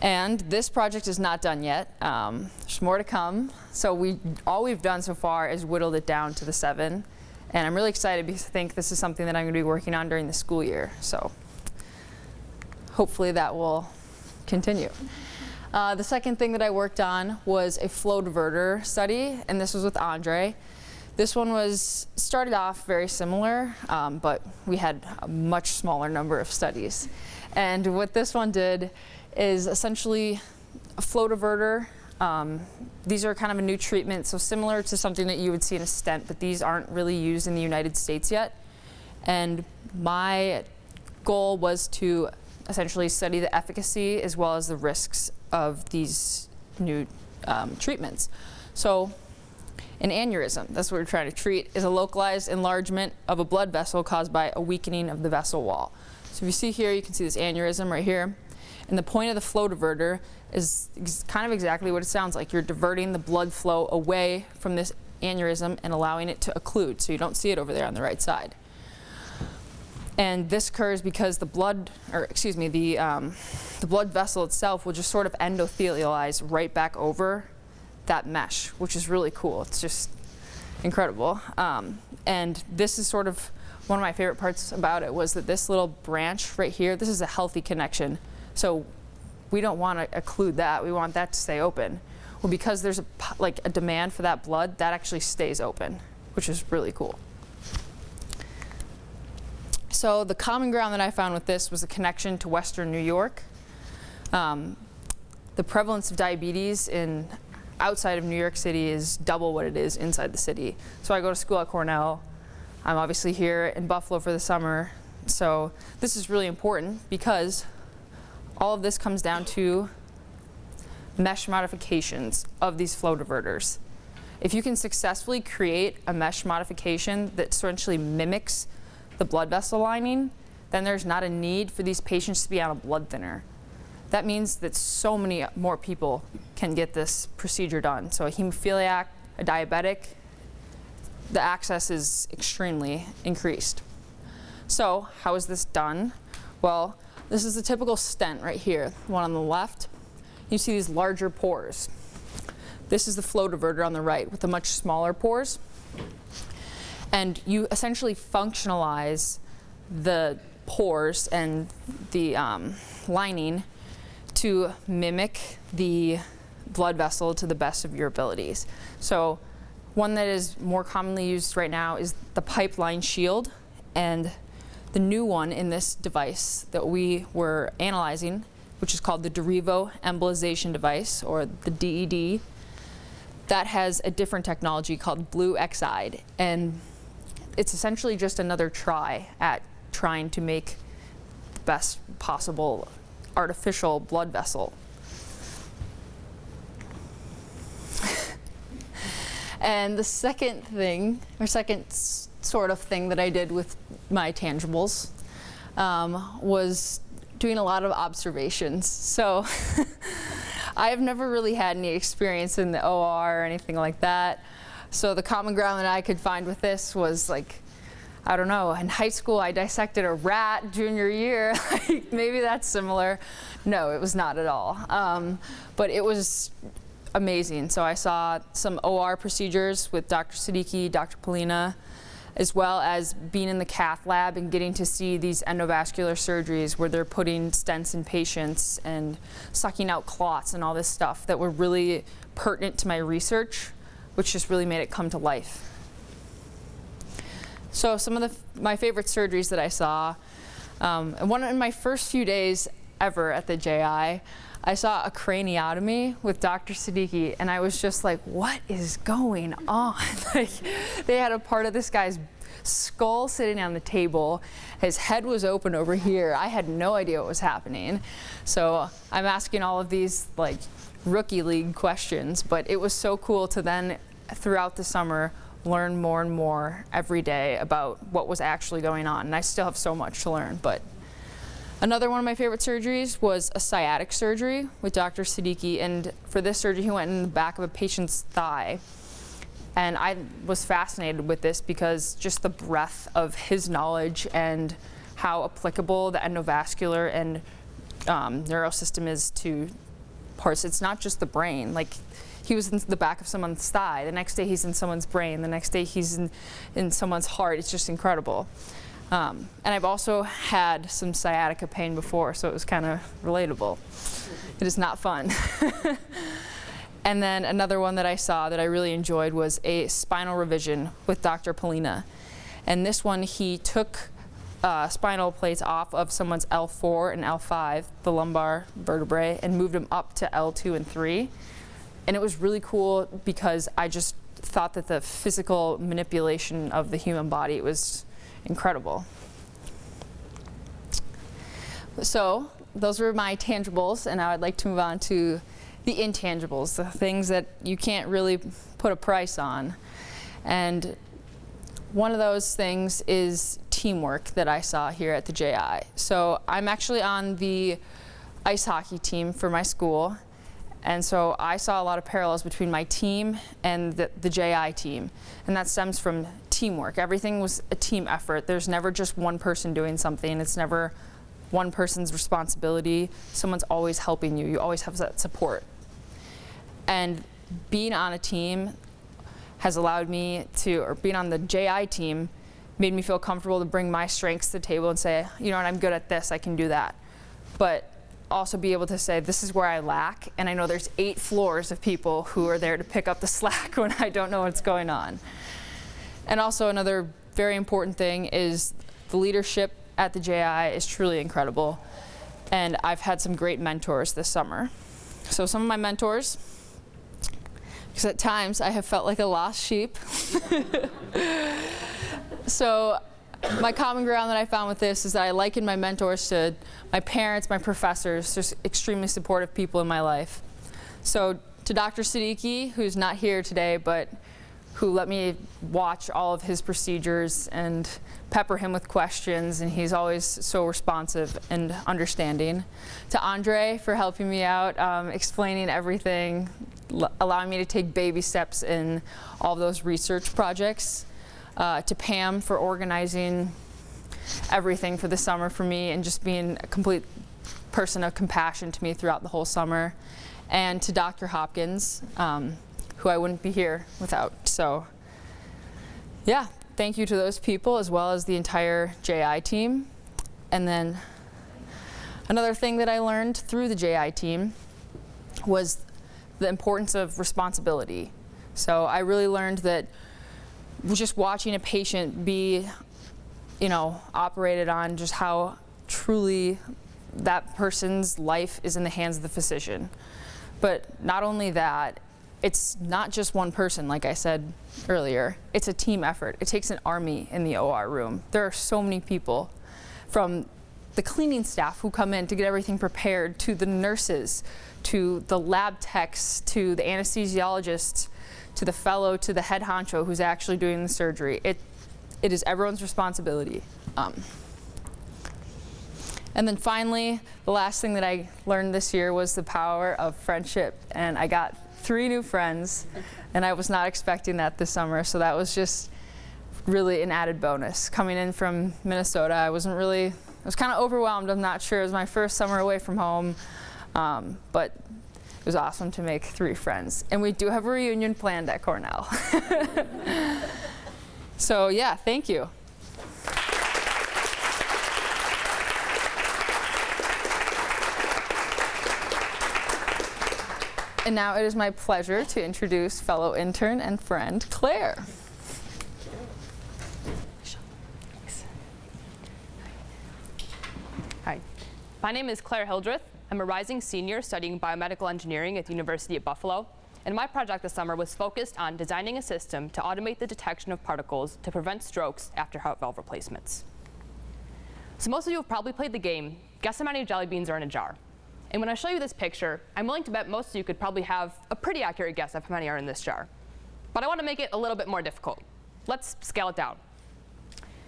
And this project is not done yet. There's more to come. So all we've done so far is whittled it down to the 7. And I'm really excited because I think this is something that I'm going to be working on during the school year. So hopefully that will continue. The second thing that I worked on was a flow diverter study, and this was with Andre. This one started off very similar, but we had a much smaller number of studies. And what this one did is essentially a flow diverter. These are kind of a new treatment, so similar to something that you would see in a stent, but these aren't really used in the United States yet. And my goal was to essentially study the efficacy as well as the risks of these new treatments. So an aneurysm, that's what we're trying to treat, is a localized enlargement of a blood vessel caused by a weakening of the vessel wall. So if you see here, you can see this aneurysm right here. And the point of the flow diverter is kind of exactly what it sounds like. You're diverting the blood flow away from this aneurysm and allowing it to occlude, so you don't see it over there on the right side. And this occurs because the blood vessel itself will just sort of endothelialize right back over that mesh, which is really cool. It's just incredible. And this is sort of one of my favorite parts about it, was that this little branch right here, this is a healthy connection. So we don't want to occlude that. We want that to stay open. Well, because there's a demand for that blood, that actually stays open, which is really cool. So the common ground that I found with this was a connection to Western New York. The prevalence of diabetes outside of New York City is double what it is inside the city. So I go to school at Cornell. I'm obviously here in Buffalo for the summer. So this is really important because all of this comes down to mesh modifications of these flow diverters. If you can successfully create a mesh modification that essentially mimics the blood vessel lining, then there's not a need for these patients to be on a blood thinner. That means that so many more people can get this procedure done. So a hemophiliac, a diabetic, the access is extremely increased. So how is this done? Well, this is the typical stent right here, the one on the left. You see these larger pores. This is the flow diverter on the right with the much smaller pores. And you essentially functionalize the pores and the lining to mimic the blood vessel to the best of your abilities. So one that is more commonly used right now is the pipeline shield, and the new one in this device that we were analyzing, which is called the Derivo embolization device, or the DED, that has a different technology called Blue Xide, and it's essentially just another try at trying to make the best possible artificial blood vessel. And the second thing, or second sort of thing that I did with my tangibles was doing a lot of observations. So I have never really had any experience in the OR or anything like that. So the common ground that I could find with this was like, I don't know, in high school I dissected a rat junior year. Like, maybe that's similar. No, it was not at all. But it was amazing. So I saw some OR procedures with Dr. Siddiqui, Dr. Polina, as well as being in the cath lab and getting to see these endovascular surgeries where they're putting stents in patients and sucking out clots and all this stuff that were really pertinent to my research, which just really made it come to life. So some of my favorite surgeries that I saw, and one in my first few days ever at the JI, I saw a craniotomy with Dr. Siddiqui, and I was just like, what is going on? Like, they had a part of this guy's skull sitting on the table. His head was open over here. I had no idea what was happening. So I'm asking all of these like rookie league questions, but it was so cool to then, throughout the summer, learn more and more every day about what was actually going on. And I still have so much to learn, but another one of my favorite surgeries was a sciatic surgery with Dr. Siddiqui, and for this surgery he went in the back of a patient's thigh. And I was fascinated with this because just the breadth of his knowledge and how applicable the endovascular and neurosystem is to parts. It's not just the brain. Like, he was in the back of someone's thigh, the next day he's in someone's brain, the next day he's in someone's heart. It's just incredible. And I've also had some sciatica pain before, so it was kind of relatable. It is not fun. And then another one that I saw that I really enjoyed was a spinal revision with Dr. Polina. And this one, he took spinal plates off of someone's L4 and L5, the lumbar vertebrae, and moved them up to L2 and 3. And it was really cool because I just thought that the physical manipulation of the human body was incredible. So those were my tangibles, and I would like to move on to the intangibles, the things that you can't really put a price on. And one of those things is teamwork that I saw here at the JI. So I'm actually on the ice hockey team for my school, and so I saw a lot of parallels between my team and the JI team, and that stems from teamwork. Everything was a team effort. There's never just one person doing something. It's never one person's responsibility. Someone's always helping you. You always have that support. And being on a team has allowed me to, or being on the JI team made me feel comfortable to bring my strengths to the table and say, you know what, I'm good at this, I can do that. But also be able to say, this is where I lack, and I know there's 8 floors of people who are there to pick up the slack when I don't know what's going on. And also another very important thing is the leadership at the JI is truly incredible. And I've had some great mentors this summer. So some of my mentors, because at times I have felt like a lost sheep. So my common ground that I found with this is that I liken my mentors to my parents, my professors, just extremely supportive people in my life. So to Dr. Siddiqui, who's not here today, but who let me watch all of his procedures and pepper him with questions, and he's always so responsive and understanding. To Andre for helping me out, explaining everything, allowing me to take baby steps in all of those research projects. To Pam for organizing everything for the summer for me and just being a complete person of compassion to me throughout the whole summer, and to Dr. Hopkins, who I wouldn't be here without. So yeah, thank you to those people as well as the entire JI team. And then another thing that I learned through the JI team was the importance of responsibility. So I really learned that just watching a patient be, operated on, just how truly that person's life is in the hands of the physician. But not only that, it's not just one person, like I said earlier. It's a team effort. It takes an army in the OR room. There are so many people, from the cleaning staff who come in to get everything prepared, to the nurses, to the lab techs, to the anesthesiologists, to the fellow, to the head honcho who's actually doing the surgery. It is everyone's responsibility. And then finally, the last thing that I learned this year was the power of friendship. And I got 3 new friends, and I was not expecting that this summer, so that was just really an added bonus. Coming in from Minnesota, I was kind of overwhelmed. I'm not sure. It was my first summer away from home, but it was awesome to make 3 friends. And we do have a reunion planned at Cornell. So yeah, thank you. And now it is my pleasure to introduce fellow intern and friend, Claire. Hi, my name is Claire Hildreth. I'm a rising senior studying biomedical engineering at the University of Buffalo. And my project this summer was focused on designing a system to automate the detection of particles to prevent strokes after heart valve replacements. So most of you have probably played the game, guess how many jelly beans are in a jar. And when I show you this picture, I'm willing to bet most of you could probably have a pretty accurate guess of how many are in this jar. But I want to make it a little bit more difficult. Let's scale it down.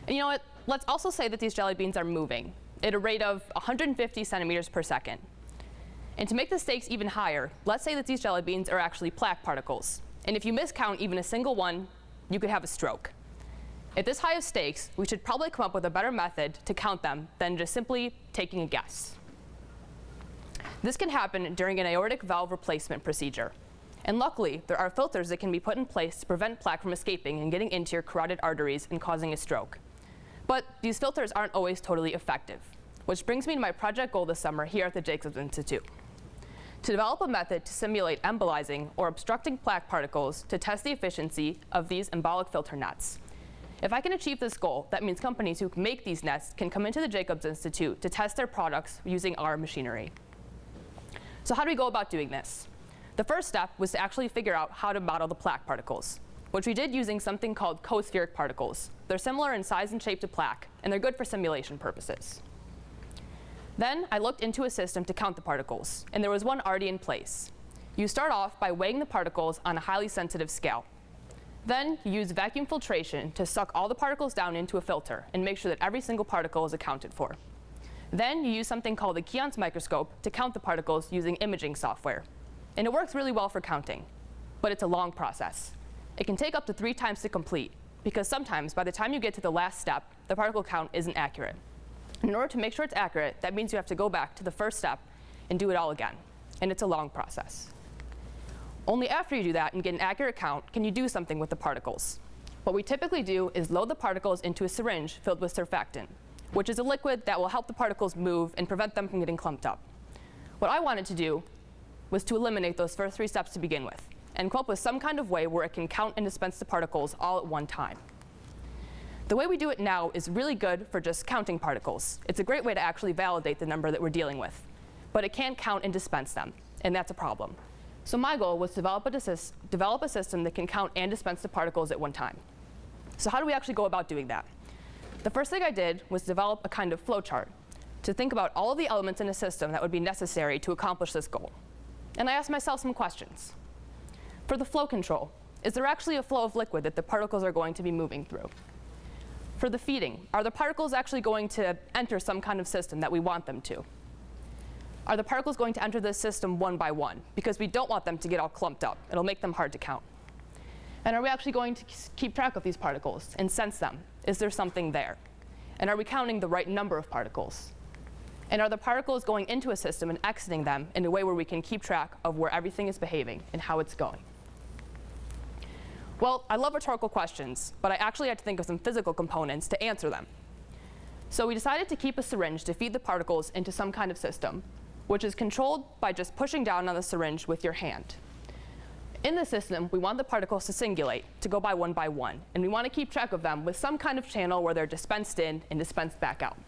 And you know what? Let's also say that these jelly beans are moving at a rate of 150 centimeters per second. And to make the stakes even higher, let's say that these jelly beans are actually plaque particles. And if you miscount even a single one, you could have a stroke. At this high of stakes, we should probably come up with a better method to count them than just simply taking a guess. This can happen during an aortic valve replacement procedure. And luckily, there are filters that can be put in place to prevent plaque from escaping and getting into your carotid arteries and causing a stroke. But these filters aren't always totally effective, which brings me to my project goal this summer here at the Jacobs Institute: to develop a method to simulate embolizing or obstructing plaque particles to test the efficiency of these embolic filter nets. If I can achieve this goal, that means companies who make these nets can come into the Jacobs Institute to test their products using our machinery. So how do we go about doing this? The first step was to actually figure out how to model the plaque particles, which we did using something called co-spheric particles. They're similar in size and shape to plaque, and they're good for simulation purposes. Then I looked into a system to count the particles, and there was one already in place. You start off by weighing the particles on a highly sensitive scale. Then you use vacuum filtration to suck all the particles down into a filter and make sure that every single particle is accounted for. Then you use something called the Keon's microscope to count the particles using imaging software. And it works really well for counting, but it's a long process. It can take up to 3 times to complete, because sometimes by the time you get to the last step, the particle count isn't accurate. In order to make sure it's accurate, that means you have to go back to the first step and do it all again. And it's a long process. Only after you do that and get an accurate count can you do something with the particles. What we typically do is load the particles into a syringe filled with surfactant, which is a liquid that will help the particles move and prevent them from getting clumped up. What I wanted to do was to eliminate those first 3 steps to begin with and come up with some kind of way where it can count and dispense the particles all at one time. The way we do it now is really good for just counting particles. It's a great way to actually validate the number that we're dealing with, but it can't count and dispense them, and that's a problem. So my goal was to develop a system that can count and dispense the particles at one time. So how do we actually go about doing that? The first thing I did was develop a kind of flow chart to think about all of the elements in a system that would be necessary to accomplish this goal. And I asked myself some questions. For the flow control, is there actually a flow of liquid that the particles are going to be moving through? For the feeding, are the particles actually going to enter some kind of system that we want them to? Are the particles going to enter this system one by one? Because we don't want them to get all clumped up. It'll make them hard to count. And are we actually going to keep track of these particles and sense them? Is there something there? And are we counting the right number of particles? And are the particles going into a system and exiting them in a way where we can keep track of where everything is behaving and how it's going? Well, I love rhetorical questions, but I actually had to think of some physical components to answer them. So we decided to keep a syringe to feed the particles into some kind of system, which is controlled by just pushing down on the syringe with your hand. In the system, we want the particles to singulate, to go by one, and we want to keep track of them with some kind of channel where they're dispensed in and dispensed back out.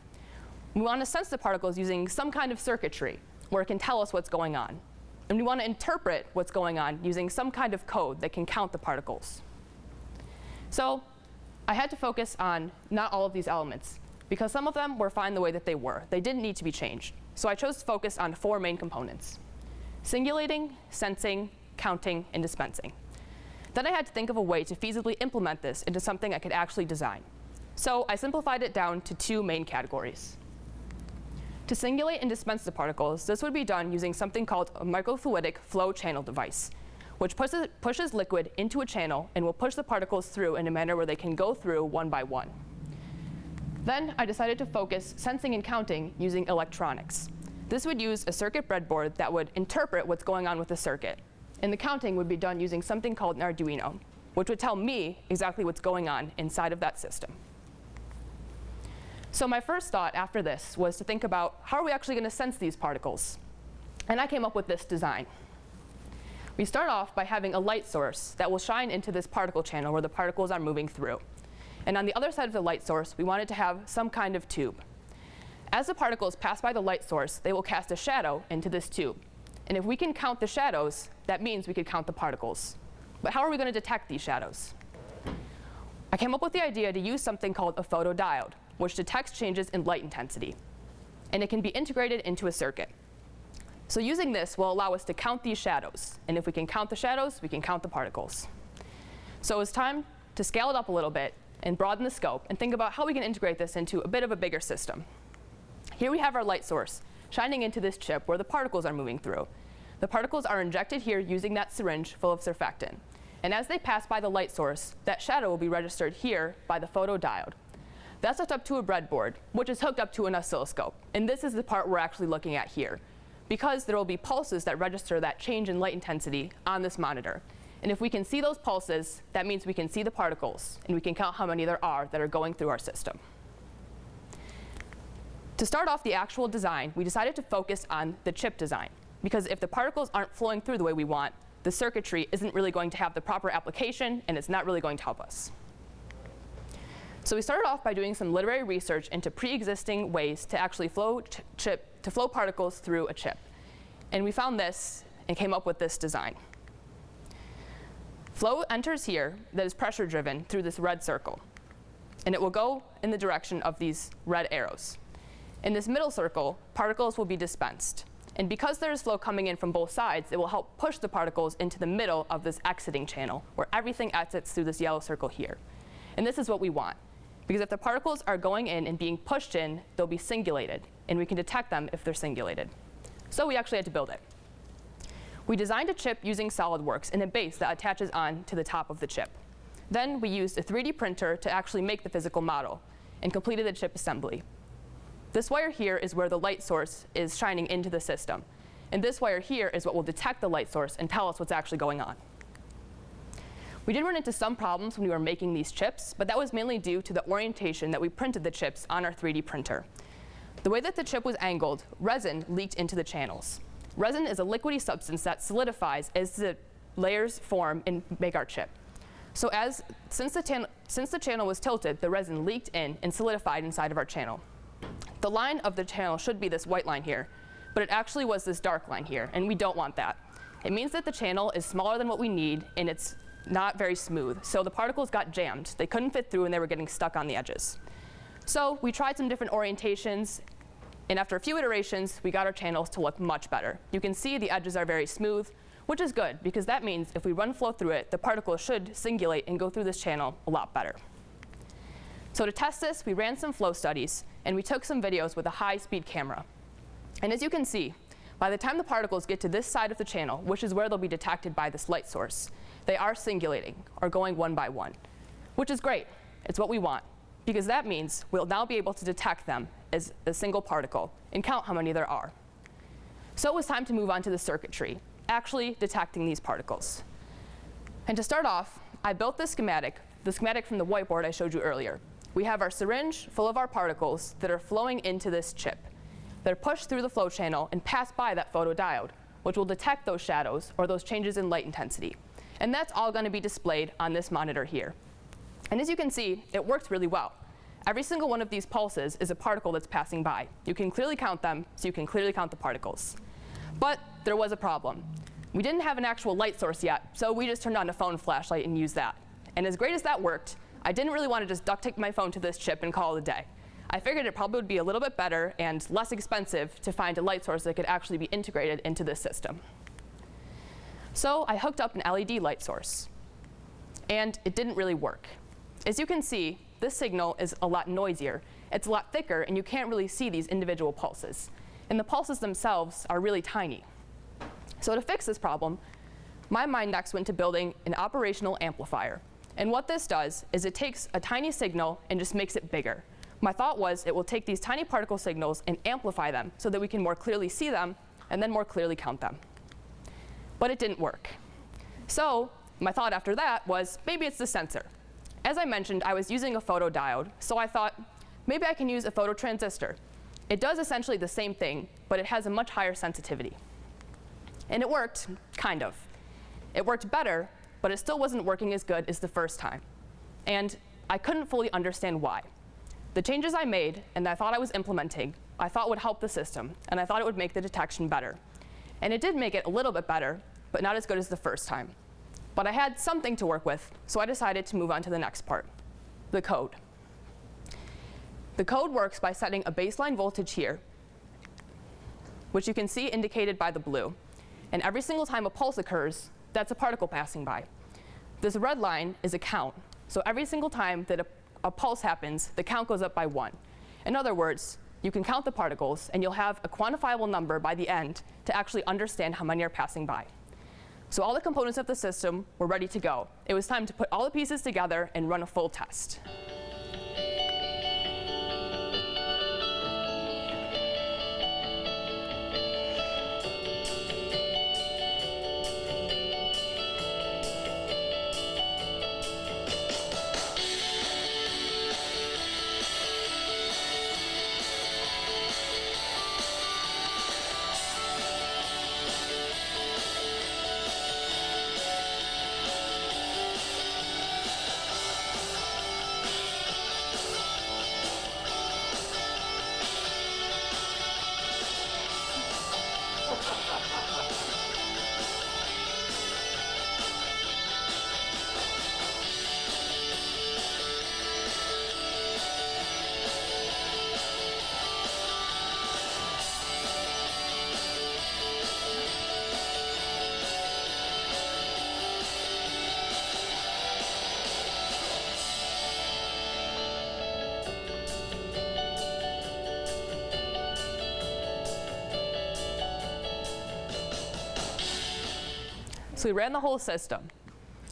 We want to sense the particles using some kind of circuitry where it can tell us what's going on. And we want to interpret what's going on using some kind of code that can count the particles. So I had to focus on not all of these elements, because some of them were fine the way that they were. They didn't need to be changed. So I chose to focus on 4 main components: singulating, sensing, counting, and dispensing. Then I had to think of a way to feasibly implement this into something I could actually design. So I simplified it down to 2 main categories. To singulate and dispense the particles, this would be done using something called a microfluidic flow channel device, which pushes liquid into a channel and will push the particles through in a manner where they can go through one by one. Then I decided to focus sensing and counting using electronics. This would use a circuit breadboard that would interpret what's going on with the circuit. And the counting would be done using something called an Arduino, which would tell me exactly what's going on inside of that system. So my first thought after this was to think about, how are we actually going to sense these particles? And I came up with this design. We start off by having a light source that will shine into this particle channel where the particles are moving through. And on the other side of the light source, we wanted to have some kind of tube. As the particles pass by the light source, they will cast a shadow into this tube. And if we can count the shadows, that means we could count the particles. But how are we going to detect these shadows? I came up with the idea to use something called a photodiode, which detects changes in light intensity. And it can be integrated into a circuit. So using this will allow us to count these shadows. And if we can count the shadows, we can count the particles. So it's time to scale it up a little bit and broaden the scope and think about how we can integrate this into a bit of a bigger system. Here we have our light source shining into this chip where the particles are moving through. The particles are injected here using that syringe full of surfactant. And as they pass by the light source, that shadow will be registered here by the photodiode. That's hooked up to a breadboard, which is hooked up to an oscilloscope. And this is the part we're actually looking at here, because there will be pulses that register that change in light intensity on this monitor. And if we can see those pulses, that means we can see the particles, and we can count how many there are that are going through our system. To start off the actual design, we decided to focus on the chip design, because if the particles aren't flowing through the way we want, the circuitry isn't really going to have the proper application, and it's not really going to help us. So we started off by doing some literary research into pre-existing ways to actually flow particles through a chip. And we found this and came up with this design. Flow enters here that is pressure driven through this red circle. And it will go in the direction of these red arrows. In this middle circle, particles will be dispensed. And because there is flow coming in from both sides, it will help push the particles into the middle of this exiting channel, where everything exits through this yellow circle here. And this is what we want. Because if the particles are going in and being pushed in, they'll be singulated, and we can detect them if they're singulated. So we actually had to build it. We designed a chip using SolidWorks and a base that attaches on to the top of the chip. Then we used a 3D printer to actually make the physical model and completed the chip assembly. This wire here is where the light source is shining into the system. And this wire here is what will detect the light source and tell us what's actually going on. We did run into some problems when we were making these chips, but that was mainly due to the orientation that we printed the chips on our 3D printer. The way that the chip was angled, resin leaked into the channels. Resin is a liquidy substance that solidifies as the layers form and make our chip. So since the channel was tilted, the resin leaked in and solidified inside of our channel. The line of the channel should be this white line here, but it actually was this dark line here, and we don't want that. It means that the channel is smaller than what we need, and it's not very smooth. So the particles got jammed. They couldn't fit through, and they were getting stuck on the edges. So we tried some different orientations, and after a few iterations, we got our channels to look much better. You can see the edges are very smooth, which is good, because that means if we run flow through it, the particles should singulate and go through this channel a lot better. So to test this, we ran some flow studies, and we took some videos with a high-speed camera. And as you can see, by the time the particles get to this side of the channel, which is where they'll be detected by this light source, they are singulating, or going one by one, which is great. It's what we want. because that means we'll now be able to detect them as a single particle and count how many there are. So it was time to move on to the circuitry, actually detecting these particles. And to start off, I built this schematic from the whiteboard I showed you earlier. We have our syringe full of our particles that are flowing into this chip. They're pushed through the flow channel and pass by that photodiode, which will detect those shadows or those changes in light intensity. And that's all going to be displayed on this monitor here. And as you can see, it works really well. Every single one of these pulses is a particle that's passing by. You can clearly count them, so you can clearly count the particles. But there was a problem. We didn't have an actual light source yet, so we just turned on a phone flashlight and used that. And as great as that worked, I didn't really want to just duct tape my phone to this chip and call it a day. I figured it probably would be a little bit better and less expensive to find a light source that could actually be integrated into this system. So I hooked up an LED light source, and it didn't really work. As you can see, this signal is a lot noisier. It's a lot thicker, and you can't really see these individual pulses. And the pulses themselves are really tiny. So to fix this problem, my mind next went to building an operational amplifier. And what this does is it takes a tiny signal and just makes it bigger. My thought was it will take these tiny particle signals and amplify them so that we can more clearly see them and then more clearly count them. But it didn't work. So my thought after that was maybe it's the sensor. As I mentioned, I was using a photodiode, so I thought maybe I can use a phototransistor. It does essentially the same thing, but it has a much higher sensitivity. And it worked, kind of. It worked better, but it still wasn't working as good as the first time. And I couldn't fully understand why. The changes I made and I thought I was implementing, I thought would help the system, and I thought it would make the detection better. And it did make it a little bit better, but not as good as the first time. But I had something to work with, so I decided to move on to the next part, the code. The code works by setting a baseline voltage here, which you can see indicated by the blue. And every single time a pulse occurs, that's a particle passing by. This red line is a count. So every single time that a pulse happens, the count goes up by 1. In other words, you can count the particles, and you'll have a quantifiable number by the end to actually understand how many are passing by. So all the components of the system were ready to go. It was time to put all the pieces together and run a full test. So we ran the whole system.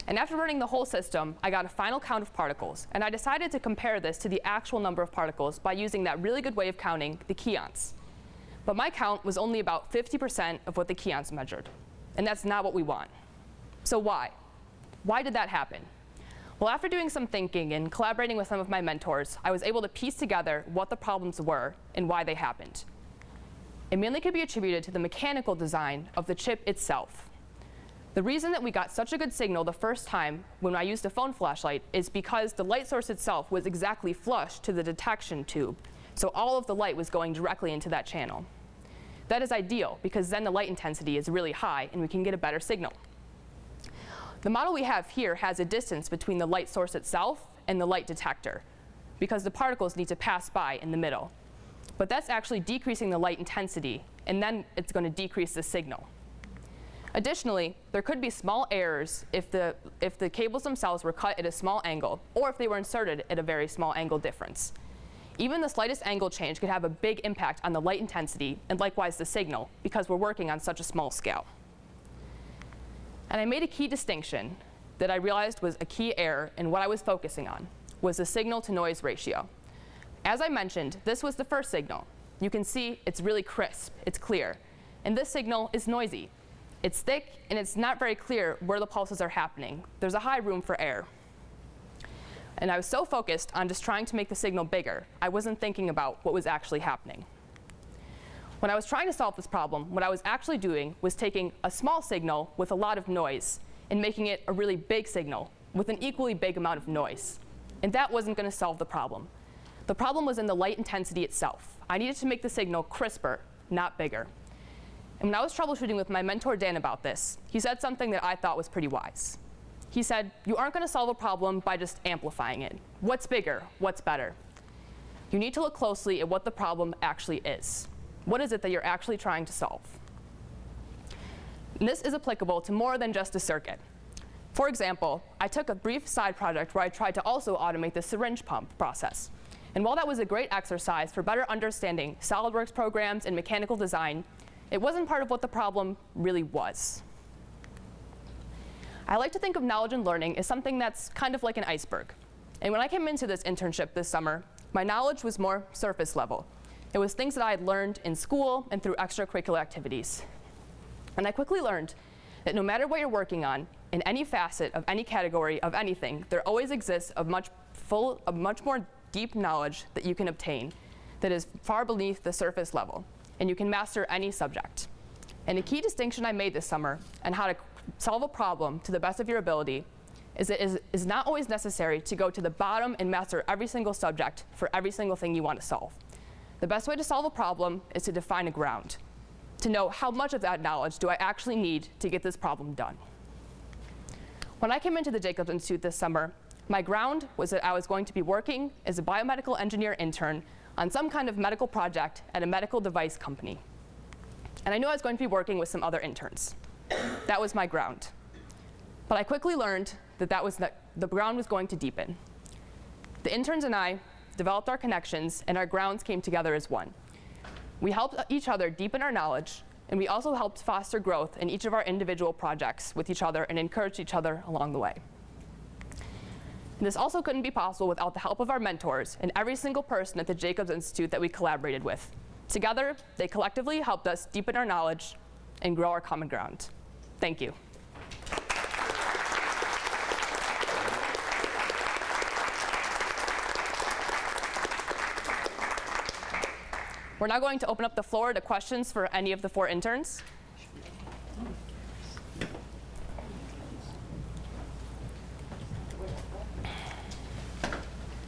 And after running the whole system, I got a final count of particles. And I decided to compare this to the actual number of particles by using that really good way of counting, the keons. But my count was only about 50% of what the keons measured. And that's not what we want. So why? Why did that happen? Well, after doing some thinking and collaborating with some of my mentors, I was able to piece together what the problems were and why they happened. It mainly could be attributed to the mechanical design of the chip itself. The reason that we got such a good signal the first time when I used a phone flashlight is because the light source itself was exactly flush to the detection tube, so all of the light was going directly into that channel. That is ideal because then the light intensity is really high and we can get a better signal. The model we have here has a distance between the light source itself and the light detector because the particles need to pass by in the middle. But that's actually decreasing the light intensity, and then it's going to decrease the signal. Additionally, there could be small errors if the cables themselves were cut at a small angle or if they were inserted at a very small angle difference. Even the slightest angle change could have a big impact on the light intensity and likewise the signal because we're working on such a small scale. And I made a key distinction that I realized was a key error in what I was focusing on. was the signal-to-noise ratio. As I mentioned, this was the first signal. You can see it's really crisp, it's clear. And this signal is noisy. It's thick, and it's not very clear where the pulses are happening. There's a high room for error. And I was so focused on just trying to make the signal bigger, I wasn't thinking about what was actually happening. When I was trying to solve this problem, what I was actually doing was taking a small signal with a lot of noise and making it a really big signal with an equally big amount of noise. And that wasn't going to solve the problem. The problem was in the light intensity itself. I needed to make the signal crisper, not bigger. And when I was troubleshooting with my mentor Dan about this, he said something that I thought was pretty wise. He said, you aren't going to solve a problem by just amplifying it. What's bigger? What's better? You need to look closely at what the problem actually is. What is it that you're actually trying to solve? And this is applicable to more than just a circuit. For example, I took a brief side project where I tried to also automate the syringe pump process. And while that was a great exercise for better understanding SolidWorks programs and mechanical design, it wasn't part of what the problem really was. I like to think of knowledge and learning as something that's kind of like an iceberg. And when I came into this internship this summer, my knowledge was more surface level. It was things that I had learned in school and through extracurricular activities. And I quickly learned that no matter what you're working on, in any facet of any category of anything, there always exists a much more deep knowledge that you can obtain that is far beneath the surface level, and you can master any subject. And a key distinction I made this summer on how to solve a problem to the best of your ability is it is not always necessary to go to the bottom and master every single subject for every single thing you want to solve. The best way to solve a problem is to define a ground, to know how much of that knowledge do I actually need to get this problem done. When I came into the Jacobs Institute this summer, my ground was that I was going to be working as a biomedical engineer intern on some kind of medical project at a medical device company. And I knew I was going to be working with some other interns. That was my ground. But I quickly learned that the ground was going to deepen. The interns and I developed our connections, and our grounds came together as one. We helped each other deepen our knowledge, and we also helped foster growth in each of our individual projects with each other and encouraged each other along the way. And this also couldn't be possible without the help of our mentors and every single person at the Jacobs Institute that we collaborated with. Together, they collectively helped us deepen our knowledge and grow our common ground. Thank you. We're now going to open up the floor to questions for any of the 4 interns.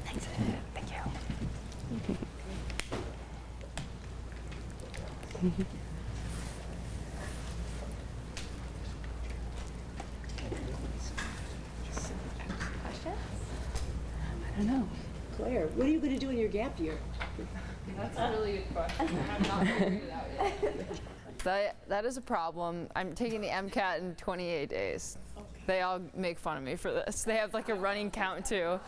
Thanks. Thank you. Questions? I don't know. Claire, what are you going to do in your gap year? That's a really good question. I've not figured it out yet. That is a problem. I'm taking the MCAT in 28 days. Okay. They all make fun of me for this. They have like a running count too.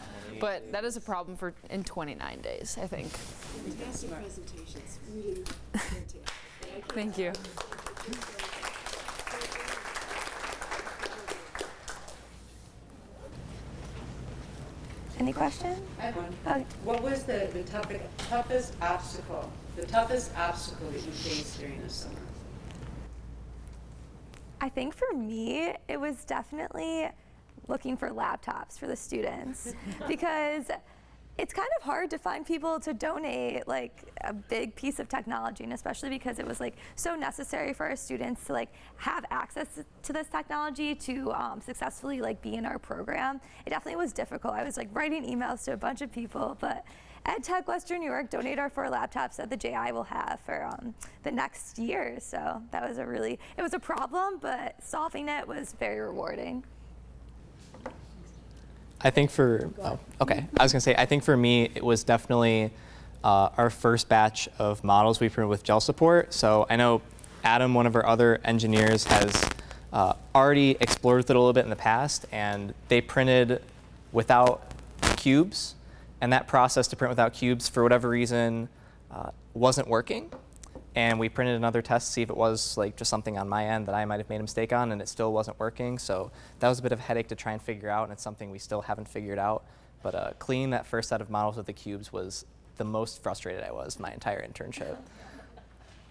But that is a problem in 29 days, I think. Fantastic presentations. Really fantastic. Thank you. Any questions? I have one. Okay. What was the toughest obstacle that you faced during this summer? I think for me, it was definitely looking for laptops for the students because it's kind of hard to find people to donate like a big piece of technology, and especially because it was like so necessary for our students to like have access to this technology to successfully like be in our program. It definitely was difficult. I was like writing emails to a bunch of people, but EdTech Western New York donated our 4 laptops that the JI will have for the next year. So that was it was a problem, but solving it was very rewarding. I think I think for me, it was definitely our first batch of models we printed with gel support. So I know Adam, one of our other engineers, has already explored with it a little bit in the past, and they printed without cubes. And that process to print without cubes, for whatever reason, wasn't working. And we printed another test to see if it was like just something on my end that I might have made a mistake on, and it still wasn't working. So that was a bit of a headache to try and figure out, and it's something we still haven't figured out. But cleaning that first set of models with the cubes was the most frustrated I was my entire internship.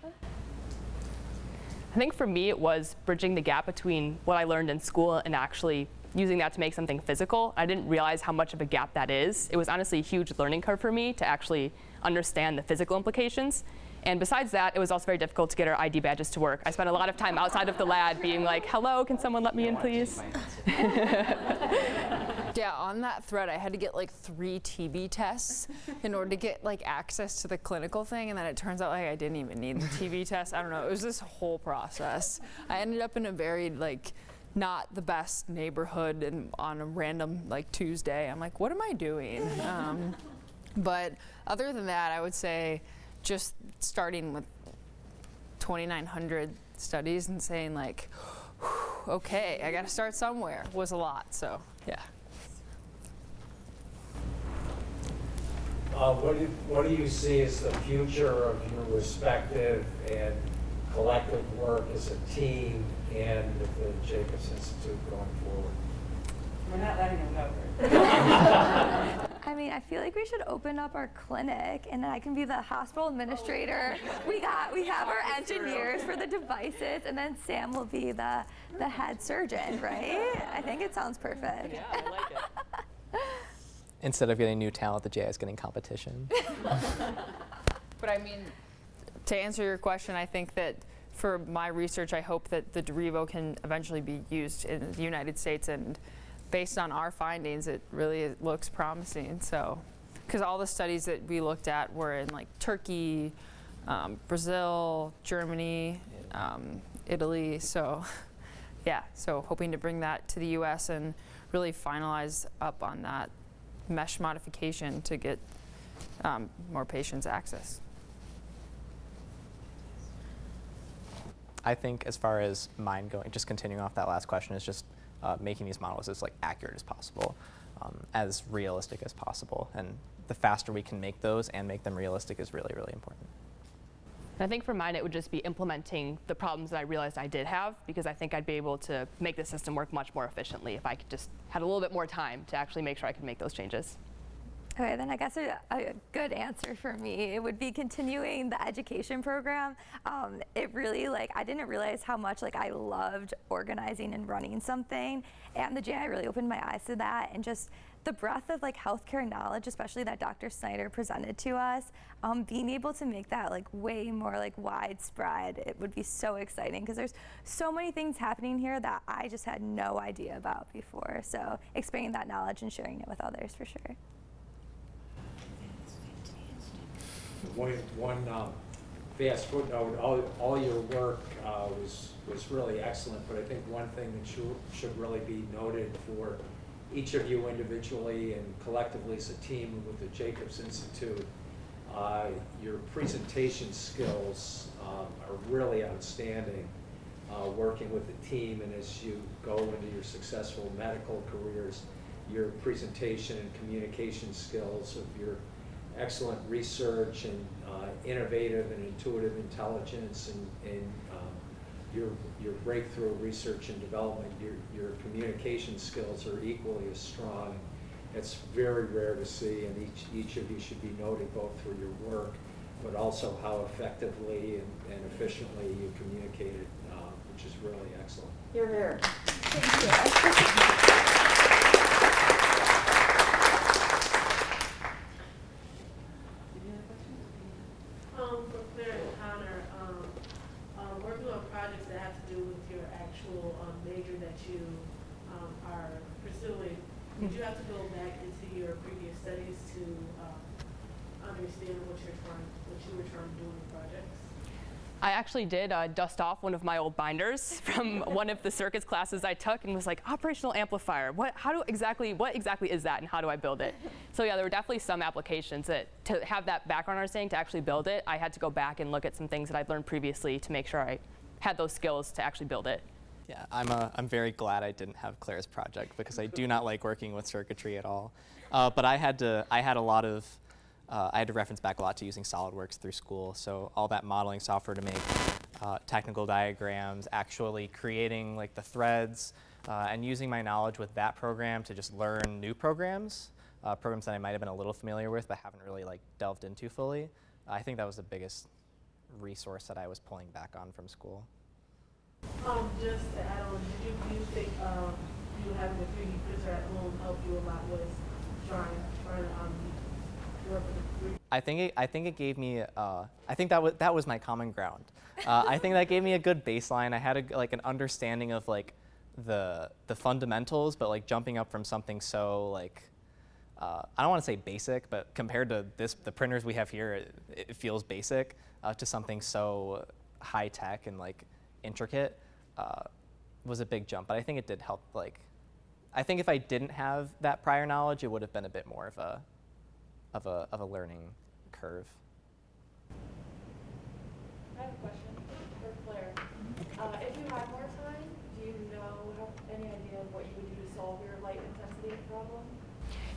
I think for me it was bridging the gap between what I learned in school and actually using that to make something physical. I didn't realize how much of a gap that is. It was honestly a huge learning curve for me to actually understand the physical implications. And besides that, it was also very difficult to get our ID badges to work. I spent a lot of time outside of the lab being like, hello, can someone let me in, please? Yeah, on that thread, I had to get like 3 TB tests in order to get like access to the clinical thing, and then it turns out like I didn't even need the TB test. I don't know. It was this whole process. I ended up in a very like not the best neighborhood and on a random like Tuesday. I'm like, what am I doing? But other than that, I would say just starting with 2,900 studies and saying like, okay, I got to start somewhere was a lot. So yeah. What do you see as the future of your respective and collective work as a team and with the Jacobs Institute going forward? We're not letting them go. I mean, I feel like we should open up our clinic, and then I can be the hospital administrator. We have our engineers for the devices, and then Sam will be the head surgeon, right? I think it sounds perfect. Yeah, I like it. Instead of getting new talent, the JI is getting competition. But I mean, to answer your question, I think that for my research, I hope that the Revo can eventually be used in the United States, and based on our findings, it really looks promising. So, because all the studies that we looked at were in like Turkey, Brazil, Germany, Italy. So, yeah. So hoping to bring that to the U.S. and really finalize up on that mesh modification to get more patients access. I think as far as mine going, just continuing off that last question, is just making these models as like accurate as possible, as realistic as possible. And the faster we can make those and make them realistic is really, really important. And I think for mine, it would just be implementing the problems that I realized I did have, because I think I'd be able to make the system work much more efficiently if I could just had a little bit more time to actually make sure I could make those changes. Okay, then I guess a good answer for me, it would be continuing the education program. It really, like, I didn't realize how much, like, I loved organizing and running something, and the JI really opened my eyes to that, and just the breadth of, like, healthcare knowledge, especially that Dr. Snyder presented to us, being able to make that, like, way more, like, widespread, it would be so exciting, because there's so many things happening here that I just had no idea about before, so expanding that knowledge and sharing it with others, for sure. One fast footnote, all your work was really excellent, but I think one thing that should really be noted for each of you individually and collectively as a team with the Jacobs Institute, your presentation skills are really outstanding working with the team, and as you go into your successful medical careers, your presentation and communication skills of your excellent research and innovative and intuitive intelligence and your breakthrough research and development, your communication skills are equally as strong. It's very rare to see, and each of you should be noted both for your work, but also how effectively and efficiently you communicated, which is really excellent. You're here. For Claire and Connor, working on projects that have to do with your actual major that you are pursuing, did you have to go back into your previous studies to understand what you were trying to do in the projects? I actually did dust off one of my old binders from one of the circuits classes I took and was like, operational amplifier, what exactly is that and how do I build it? So yeah, there were definitely some applications that to have that background understanding to actually build it, I had to go back and look at some things that I'd learned previously to make sure I had those skills to actually build it. Yeah, I'm very glad I didn't have Claire's project because I do not like working with circuitry at all. But I had to reference back a lot to using SolidWorks through school, so all that modeling software to make technical diagrams, actually creating like the threads, and using my knowledge with that program to just learn new programs programs that I might have been a little familiar with but haven't really like delved into fully. I think that was the biggest resource that I was pulling back on from school. Just to add on, do you think you having a 3D printer at home helped you a lot with trying to work with the 3D? I think it gave me. I think that was my common ground. I think that gave me a good baseline. I had like an understanding of like the fundamentals, but like jumping up from something so like I don't want to say basic, but compared to the printers we have here, it feels basic to something so high tech and like intricate was a big jump. But I think it did help. Like, I think if I didn't have that prior knowledge, it would have been a bit more of a learning curve. I have a question for Claire. If you had more time, do you have any idea of what you would do to solve your light intensity problem?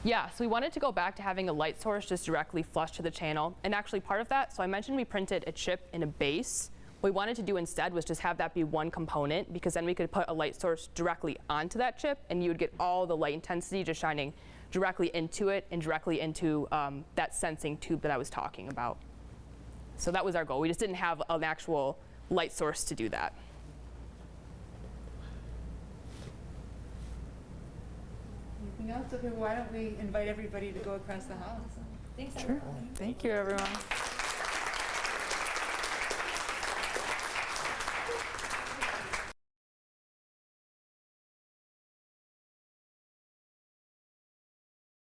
Yeah, so we wanted to go back to having a light source just directly flush to the channel. And actually part of that, so I mentioned we printed a chip in a base. What we wanted to do instead was just have that be one component, because then we could put a light source directly onto that chip and you would get all the light intensity just shining directly into it and directly into that sensing tube that I was talking about. So that was our goal. We just didn't have an actual light source to do that. Anything else? Okay, why don't we invite everybody to go across the hall? Thanks, Sure. Thank you, everyone.